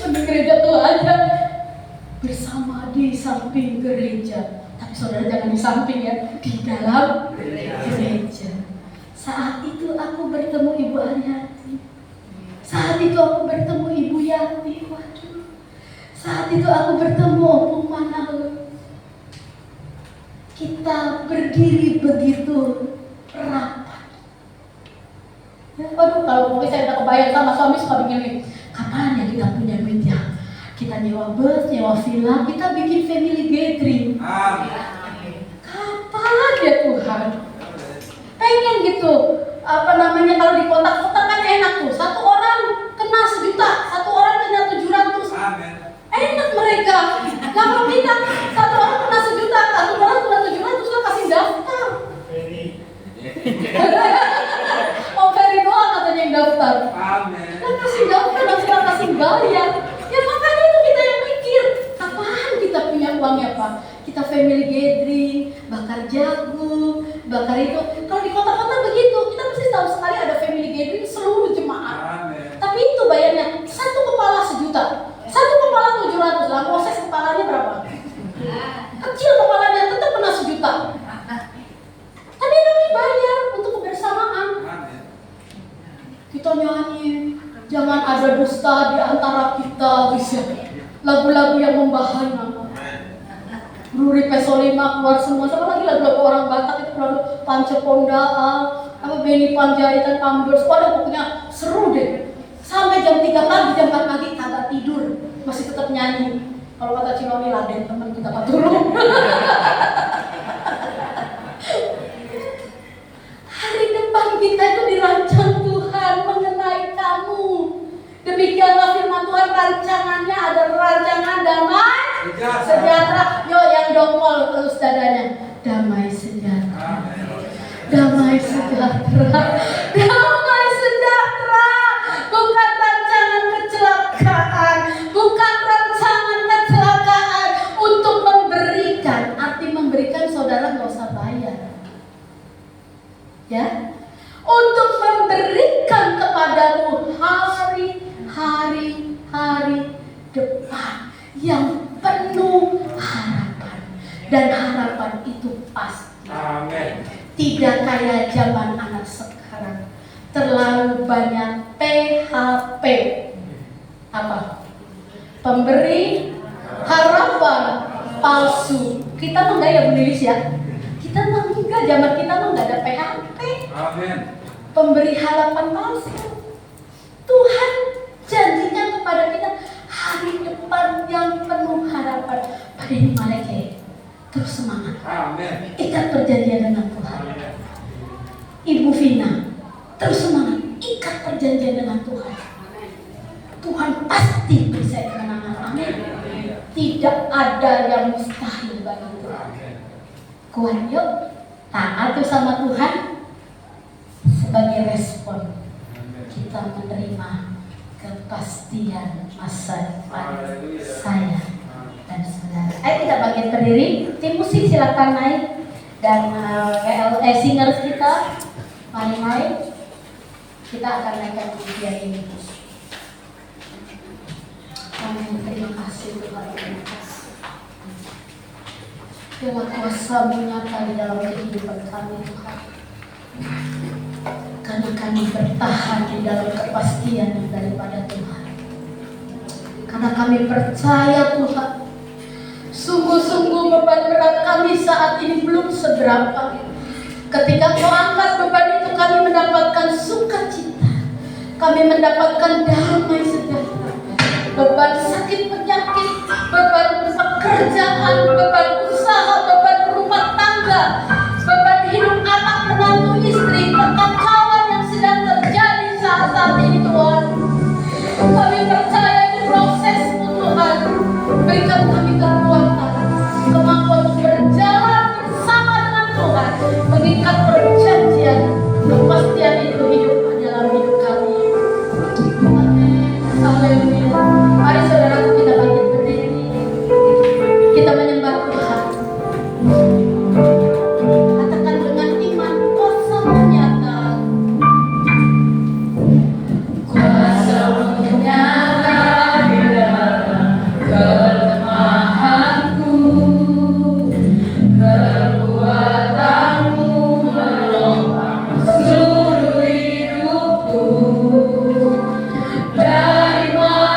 Di gereja tua aja bersama di samping gereja. Tapi saudara jangan di samping ya, di dalam gereja. Saat itu aku bertemu Ibu Aryati. Saat itu aku bertemu Ibu Yati. Waduh. Saat itu aku bertemu Opung Manalu. Kita berdiri begitu rapat. Ya, waduh, kalau mungkin saya udah kebayang sama suami suka bikin, kapan ya kita punya duit ya? Kita nyewa bus, nyewa villa, kita bikin family gathering. Kapan ya Tuhan? Pengen gitu, apa namanya, kalau di kota-kota kan enak tuh, 1 orang kena 1 juta, 1 orang kena 700. Enak mereka. Nah kalau kita 1 orang kena 1 juta, 1 orang kena 700, lah kasih daftar. Oh Ferry doang katanya yang daftar. Kan kasih daftar dan kita kasih bayar. family gathering, bakar jagung, bakar itu. Kalau di kota-kota begitu, kita pasti tahu sekali ada family gathering seluruh jemaat. Tapi itu bayarnya 1 kepala 1 juta, 1 kepala 700 lah. Moses kepalanya berapa? Kecil kepalanya, tetap kena 1 juta. Tapi kami bayar untuk kebersamaan. Kita nyanyi, jangan ada dusta di antara kita, bisa. Lagu-lagu yang membahayakan. Ruri Pesolima keluar semua, sama lagi lagu-lagu orang Batak itu keluar Panca Pondaan, apa Beni Panjaitan, Pamdur, sekolah pokoknya seru deh. Sampai jam 3 pagi, jam 4 pagi kagak tidur, masih tetap nyanyi. Kalau kata Cilomi Laden, teman kita paturung. Hari depan kita itu dirancang Tuhan mengenai kamu. Demikianlah firman Tuhan, rancangannya ada rancangan damai sejahtera. Yo yang dongkol terus dadanya, damai sejahtera, damai sejahtera, damai sejahtera. Bukan rancangan kecelakaan, bukan rancangan kecelakaan. Untuk memberikan, arti memberikan saudara nggak usah bayar, ya. Untuk memberikan kepadamu hari depan yang penuh harapan, dan harapan itu pasti. Amin. Tidak kayak zaman anak sekarang, terlalu banyak PHP. Apa? Pemberi harapan palsu. Kita mah enggak ya Bu Lilis ya? Kita mah enggak, zaman kita mah enggak ada PHP. Amin. Pemberi harapan palsu. Tuhan janjikan kepada kita hari depan yang penuh harapan. Pada ini Maleke, terus semangat. Amin. Ikat perjanjian dengan Tuhan. Ibu Vina, terus semangat. Ikat perjanjian dengan Tuhan. Tuhan pasti bisa kemenangan. Amin. Tidak ada yang mustahil bagi Tuhan. Kuat yuk, taat tuh sama Tuhan. Sebagai respon kita menerima kepastian masa depan saya dan saudara. Ayo kita bagian berdiri. Tim musik silakan naik, dan singers kita mari naik. Kita akan naikkan pujian ini. Amin. Terima kasih Tuhan. Terima kasih. Biarlah kuasa-Mu nyata di dalam kehidupan kami Tuhan. Karena kami bertahan di dalam kepastian yang daripada Tuhan. Karena kami percaya Tuhan, sungguh-sungguh beban berat kami saat ini belum seberapa. Ketika Kau angkat beban itu, kami mendapatkan sukacita, kami mendapatkan damai sejahtera. Beban sakit penyakit, beban pekerjaan, beban usaha, beban rumah tangga, beban hidup anak, menantu, istri, kekacauan yang sedang terjadi saat ini Tuhan. Kami percaya itu prosesmu Tuhan. Berikan kami kekuatan, kemampuan untuk berjalan bersama dengan Tuhan, mengikat perjanjian, kepastian itu hidup dalam hidup kami. Amin. Haleluya. Mari saudaraku kita bangkit berdiri. Kita menyembah Tuhan. Katakan dengan iman, kuasa-Mu nyata. Kuasa-Mu nyata di dalam kelemahanku. Kekuatan-Mu menopang seluruh hidupku. Dari mana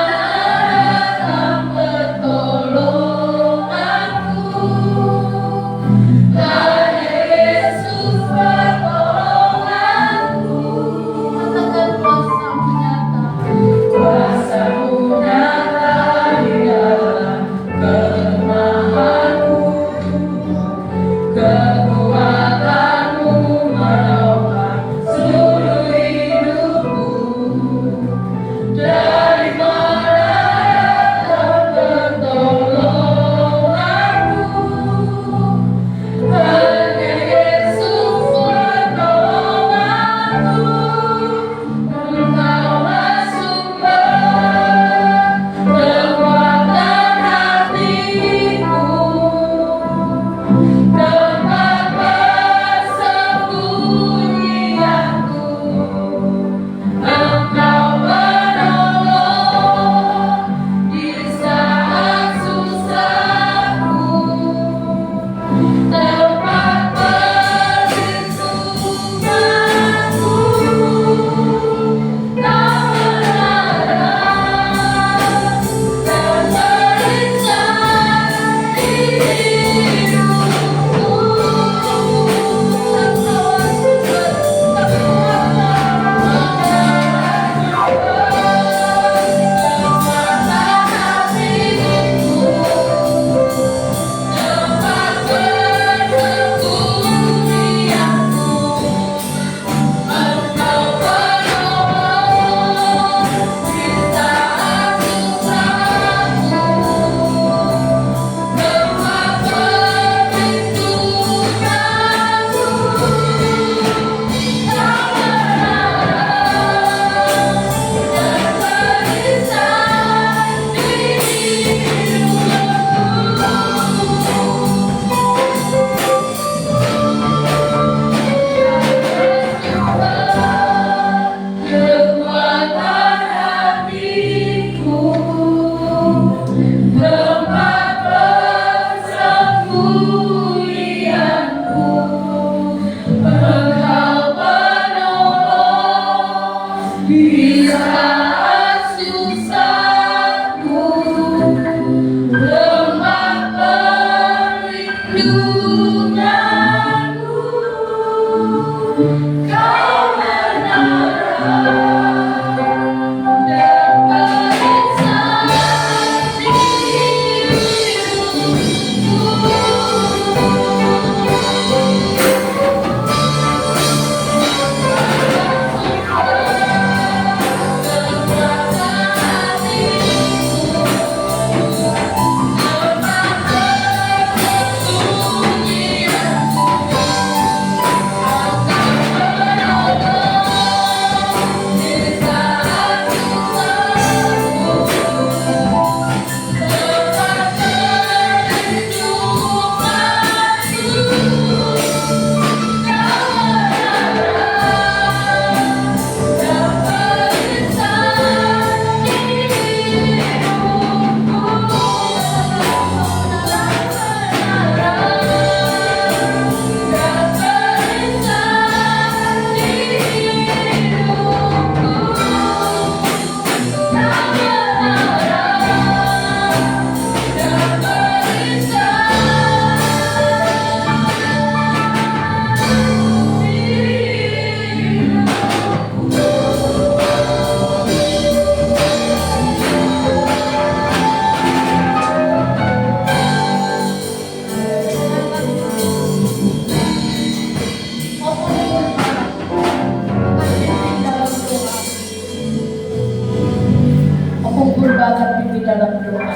berbakat pimpin dalam doa.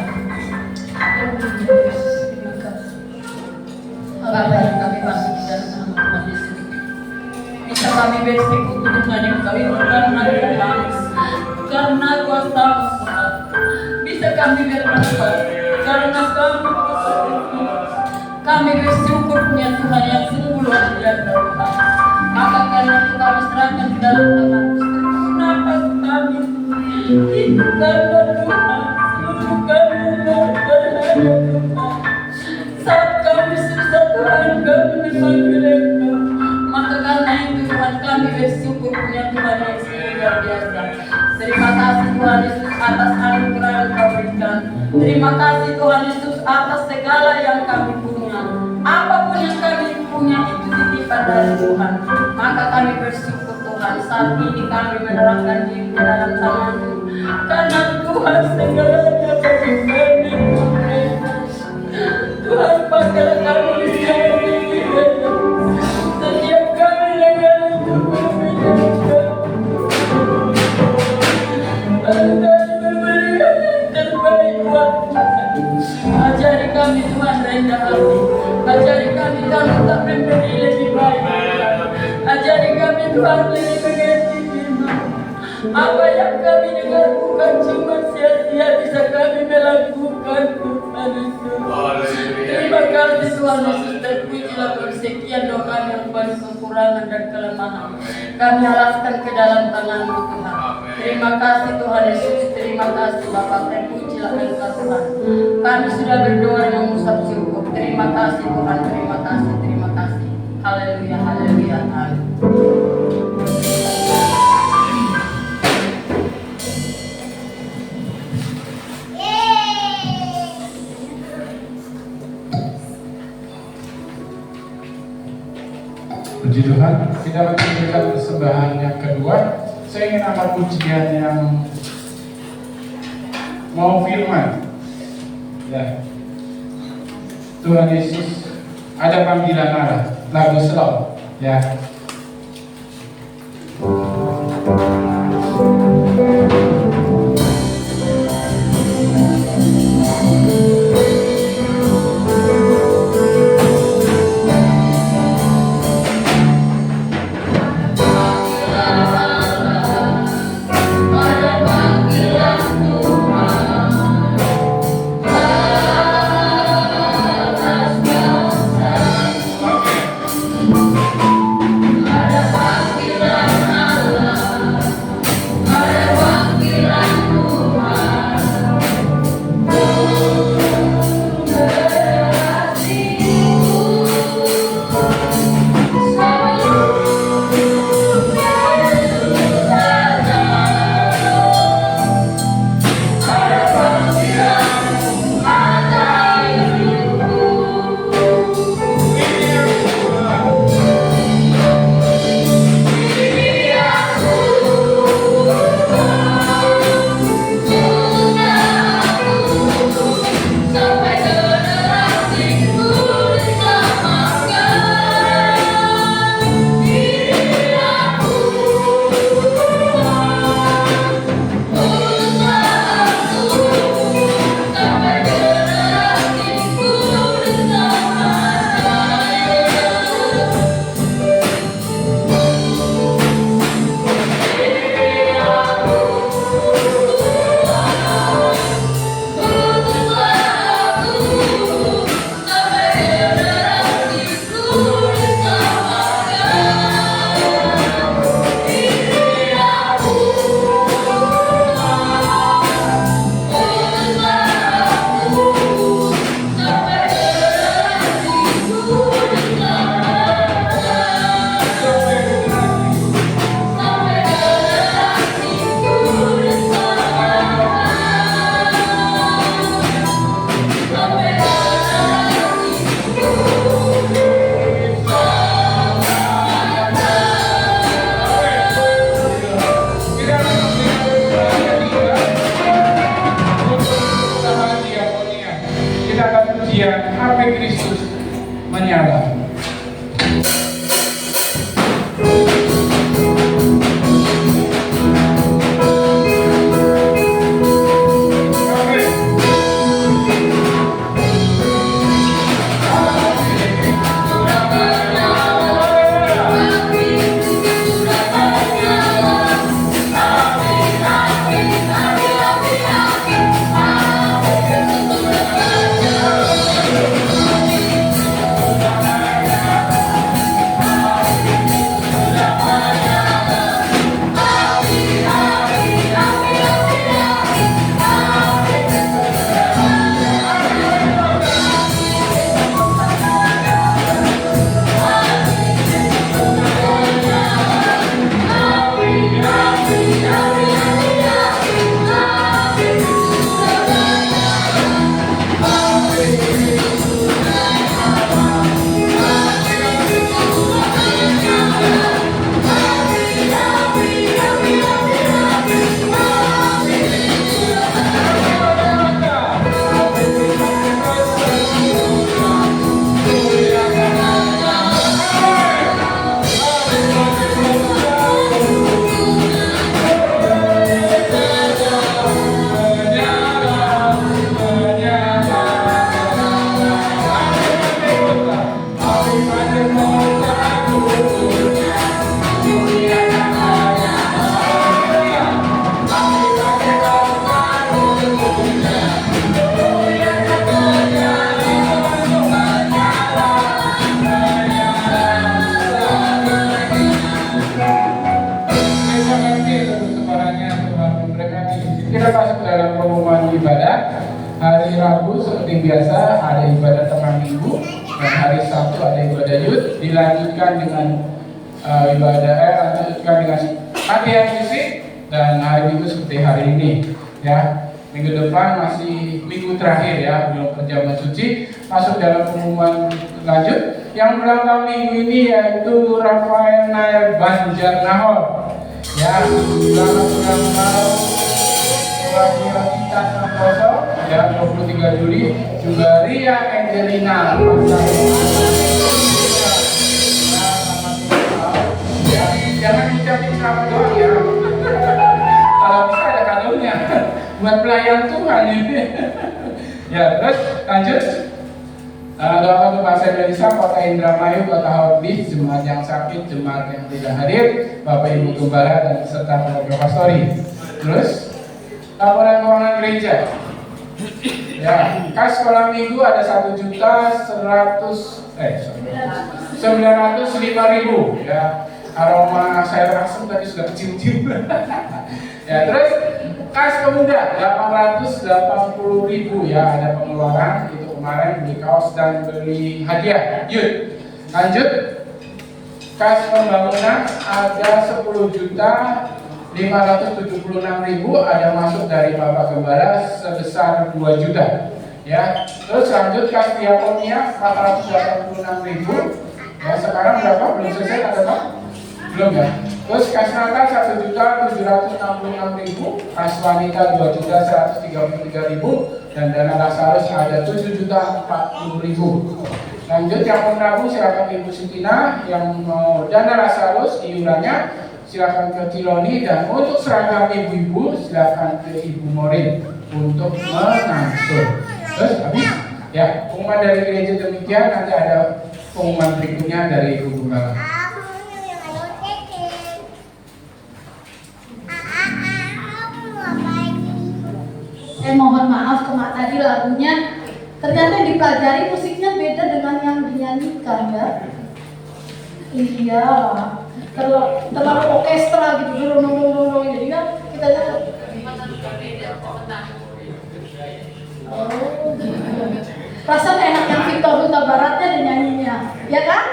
Terima kasih. Bapa yang kami kasih di dalam nama Tuhan Yesus. Bisa kami bersekutu dengan yang kami karena Tuhan, karena kuasa Tuhan. Bisa kami bernafas karena kami bersyukur punya Tuhan yang sungguh luar biasa Tuhan. Maka karena itu kami serahkan ke dalam tangan nafas kami. Itu karena Tuhan, seluruh kami berhadap Tuhan. Saat kami susah Tuhan, kami memanggil Engkau. Maka karena itu Tuhan, kami bersyukur punya Tuhan yang sungguh luar biasa. Terima kasih Tuhan Yesus atas anugerah yang Kau berikan. Terima kasih Tuhan Yesus atas segala yang kami punya. Apapun yang kami punya itu titipan dari Tuhan. Maka kami bersyukur Tuhan, saat ini kami menyerahkan diri ke dalam tangan-Mu. Karena Tuhan segalanya bagi kami. Tuhan pakailah kami bisa memilih. Setiap kami dengan itu berbeda. Memberikan yang terbaik buat Tuhan. Ajari kami Tuhan rendah hati. Ajari kami Tuhan untuk memberi lebih baik. Ajari kami Tuhan lebih mengerti firman. Apa yang kami dengar bukan cuma sia-sia, bisa kami melakukan Tuhan Yesus. Terima kasih Tuhan Yesus, terpujilah sekian doa kami yang penuh kekurangan dan kelemahan. Kami alaskan ke dalam tangan-Mu Tuhan. Terima kasih Tuhan Yesus, terima kasih Bapa, terpujilah Engkau Tuhan. Kami sudah berdoa dengan mengucap syukur. Terima kasih Tuhan, terima kasih, terima kasih. Haleluya, haleluya, amin. Puji Tuhan, kita akan memberikan persembahan yang kedua. Saya ingin angkat pujian yang mau firman. Ya. Tuhan Yesus, ada panggilan Allah, lagu slow. Ya. Hari Rabu seperti biasa ada ibadah tengah minggu, dan hari Sabtu ada ibadah youth, dilanjutkan dengan lanjutkan dengan latihan fisik, dan hari Minggu seperti hari ini ya. Minggu depan masih minggu terakhir ya, belum perjamuan suci, masuk dalam pengumuman lanjut. Yang ulang tahun minggu ini yaitu Rafael Nair Banjarnahor ya, selamat ulang tahun Kita Santoso ya, 23 Juli. Juga Ria Angelina ya, jangan ucapin selamat doang ya, kalau bisa ada kadonya buat pelayan Tuhan ini. Ya, terus lanjut. Doa untuk bangsa Indonesia, Kota Indramayu, Kota Hordis, jemaat yang sakit, jemaat yang tidak hadir, Bapak Ibu Gembala dan serta keluarga pastori. Terus laporan keuangan gereja. Ya, kas sekolah minggu ada 1.905.000 ya. Aroma sayur asem tadi sudah kecium-cium. Ya, terus kas pemuda 880.000 ya, ada pengeluaran itu kemarin beli kaos dan beli hadiah. Yuk, lanjut. Kas pembangunan ada 10.576.000, ada masuk dari Bapak Gembala sebesar 2 juta. Ya, terus lanjut kas diakonia 486.000. Ya, sekarang berapa? Belum selesai ada Pak? Belum ya. Terus kas natal 1.766.000, kas wanita 2.133.000, dan dana Lazarus ada 7.040.000. Lanjut yang mau nabung silakan Ibu Sutina, yang mau dana Lazarus iurannya silakan ke Ciloni, dan untuk seragam ibu-ibu silakan ke Ibu Morin untuk mengangsur. Terus habis ya, pengumuman dari gereja demikian. Nanti ada pengumuman berikutnya dari Ibu Gembala. Mohon maaf Kemak, tadi lagunya ternyata yang dipelajari musiknya beda dengan yang dinyanyikan ya. Iya, terlalu orkestra gitu, dulu jadi kan kita rasanya enak yang Victor Huta Baratnya dan nyanyinya, ya kan?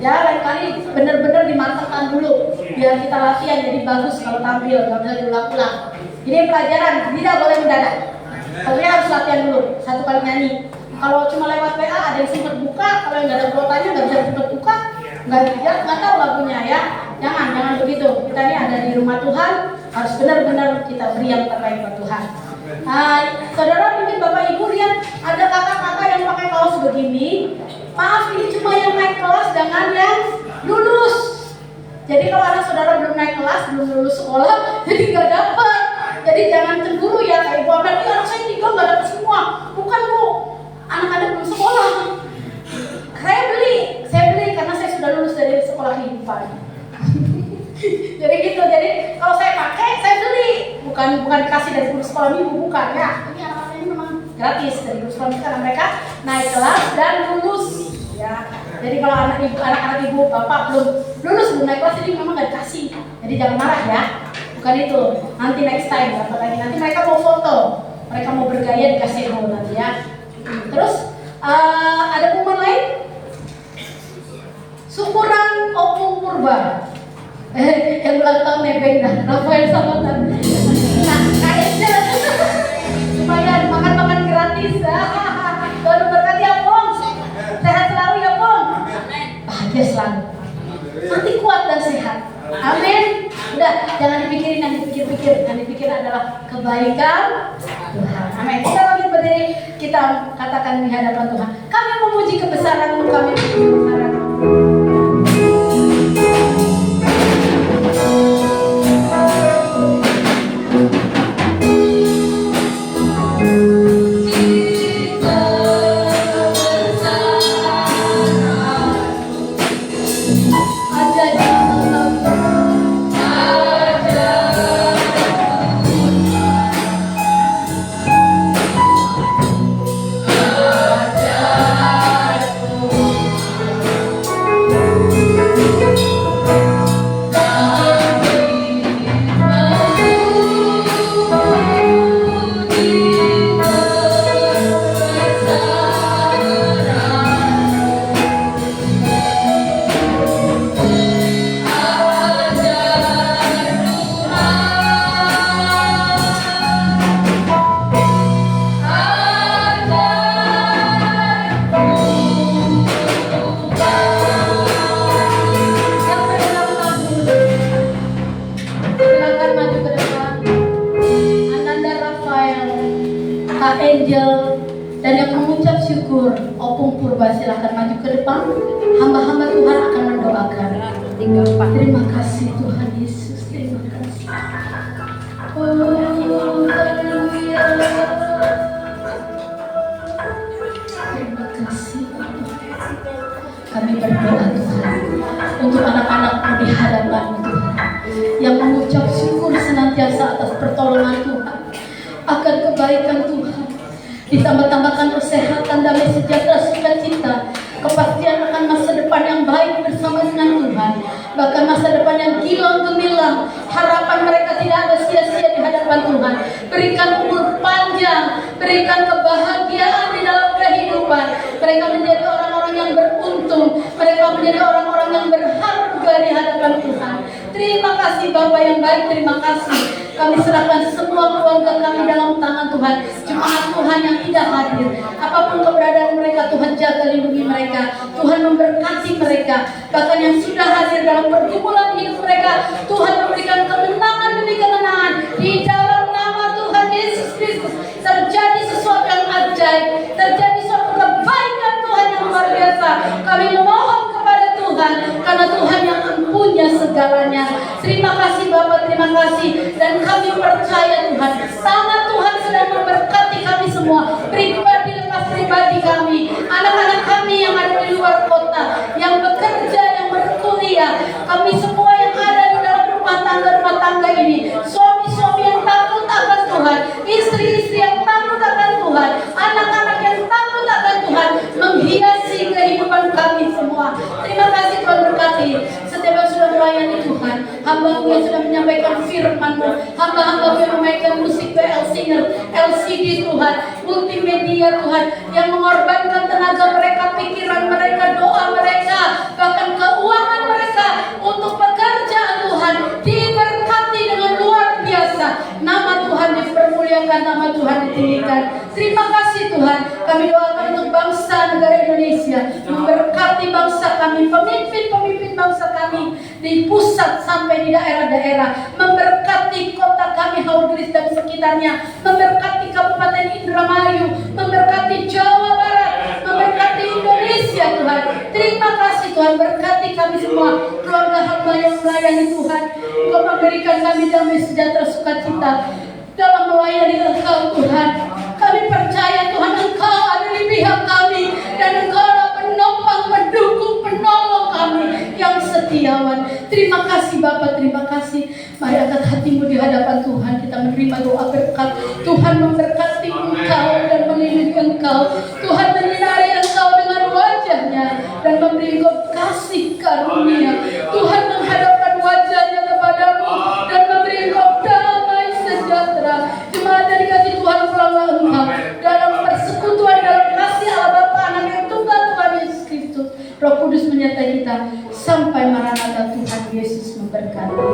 Ya lain kali bener-bener dimantapkan dulu biar kita latihan jadi bagus kalau tampil, nggak bisa diulang-ulang. Ini pelajaran tidak boleh mendadak. Kalian harus latihan dulu 1 kali nyanyi. Kalau cuma lewat PA ada yang sempat buka, kalau yang nggak ada kuotanya nggak bisa sempat buka, nggak tahu lagunya ya. Jangan begitu. Kita ini ada di rumah Tuhan, harus benar-benar kita beri yang terbaik buat Tuhan. Saudara, mungkin Bapak Ibu lihat ada kakak-kakak yang pakai kaos begini. Maaf, ini cuma yang naik kelas, jangan yang lulus. Jadi kalau anak saudara belum naik kelas, belum lulus sekolah, jadi nggak dapat. Jadi jangan cemburu ya, kayak Ibu Amat, ini anak saya 3 nggak dapat semua. Bukan Bu, anak-anak belum sekolah. Saya beli karena saya sudah lulus dari sekolah kehidupan. Jadi gitu, jadi kalau saya pakai, saya beli. Bukan dikasih dari guru sekolah minggu, bukan ya. Ini anak-anak ini memang gratis dari guru sekolah minggu karena mereka naik kelas dan lulus. Ya. Jadi kalau anak-anak ibu, bapak belum lulus, belum naik kelas, jadi memang nggak dikasih. Jadi jangan marah ya. Bukan itu. Nanti next time, apalagi nanti mereka mau foto, mereka mau bergaya dikasih dulu nanti ya. Terus ada pengumuman lain? Syukuran Opung Purba. Yang ulang tahun nebeng dah, Rafael sama Tan. Nah, kayaknya lumayan makan gratis. Tuhan berkati ya Pong. Sehat selalu ya Pong. Bahagia selalu. Nanti kuat dan sehat. Amin. Udah, jangan dipikirin yang dipikir-pikir. Yang dipikir adalah kebaikan Tuhan. Amin. Kita lagi berdiri, kita katakan di hadapan Tuhan. Kami memuji kebesaran-Mu, kami memuji kebesaran-Mu. Kak Angel, dan yang mengucap syukur, Opung Purba silahkan maju ke depan. Hamba-hamba Tuhan akan mendoakan. Terima kasih Tuhan Yesus, terima kasih. Oh, haleluya. Terima kasih kami berdoa Tuhan untuk anak-anakmu di hadapan-Mu Tuhan, yang mengucap syukur senantiasa atas pertolongan Tuhan, akan kebaikan Tuhan, ditambah-tambahkan kesehatan, damai sejahtera, sukacita, kepastian akan masa depan yang baik bersama dengan Tuhan, bahkan masa depan yang kilau gemilang. Harapan mereka tidak ada sia-sia di hadapan Tuhan. Berikan umur panjang, berikan kebahagiaan di dalam kehidupan. Mereka menjadi orang-orang yang beruntung, mereka menjadi orang-orang yang berharga di hadapan Tuhan. Terima kasih Bapa yang baik, terima kasih. Kami serahkan semua keluarga kami dalam tangan Tuhan. Jemaat Tuhan yang tidak hadir, apapun keberadaan mereka, Tuhan jaga lindungi mereka. Tuhan memberkati mereka. Bahkan yang sudah hadir dalam pergumulan hidup mereka, Tuhan memberikan kemenangan demi kemenangan. Di dalam nama Tuhan Yesus Kristus terjadi sesuatu yang ajaib, terjadi suatu kebaikan Tuhan yang luar biasa. Kami memohon kepada Tuhan, karena Tuhan yang punya segalanya. Terima kasih Bapak, terima kasih. Dan kami percaya Tuhan, tangan Tuhan sedang memberkati kami semua, pribadi lepas pribadi kami, anak-anak kami yang ada di luar kota, yang bekerja, yang berkuliah, kami semua yang ada di dalam rumah tangga ini, suami-suami yang takut akan Tuhan, istri-istri yang takut akan Tuhan, anak-anak yang takut akan Tuhan, menghiasi kehidupan kami semua. Terima kasih Tuhan, berkati setiap yang sudah melayani Tuhan, hamba-Mu yang sudah menyampaikan firman-Mu, hamba-hamba yang memainkan musik BL Singer, LCD Tuhan, multimedia Tuhan, yang mengorbankan tenaga mereka, pikiran mereka, doa mereka, bahkan keuangan mereka untuk pekerjaan Tuhan, diberkati dengan luar biasa. Nama Tuhan dipermuliakan, nama Tuhan ditinggikan. Terima kasih Tuhan. Kami doakan untuk bangsa negara Indonesia, memberkati bangsa kami, pemimpin-pemimpin bangsa kami di pusat sampai di daerah-daerah, memberkati kota kami Haurgelis dan sekitarnya, memberkati Kabupaten Indramayu, memberkati Jawa Barat, memberkati Indonesia Tuhan. Terima kasih Tuhan, berkati kami semua, keluarga hamba yang melayani Tuhan. Engkau memberikan kami damai sejahtera, sukacita dalam melayani Engkau Tuhan. Kami percaya Tuhan, Engkau ada di pihak kami, dan Engkau adalah penopang, pendukung, penolong kami yang setiawan. Terima kasih Bapa, terima kasih. Mari angkat hatimu di hadapan Tuhan. Kita menerima doa berkat. Tuhan memberkati engkau dan melindungi engkau. Tuhan menyinari engkau dengan wajahnya dan memberi engkau kasih karunia. Tuhan menghadapkan wajahnya kepadamu dan memberi engkau damai sejahtera. Jemaat yang dikasihi Tuhan, pulanglah engkau dalam persekutuan, dalam kasih Allah Bapa, Anak yang tunggal Tuhan Yesus Kristus. Roh Kudus menyertai kita sampai Maranatha. Tuhan Yesus memberkati.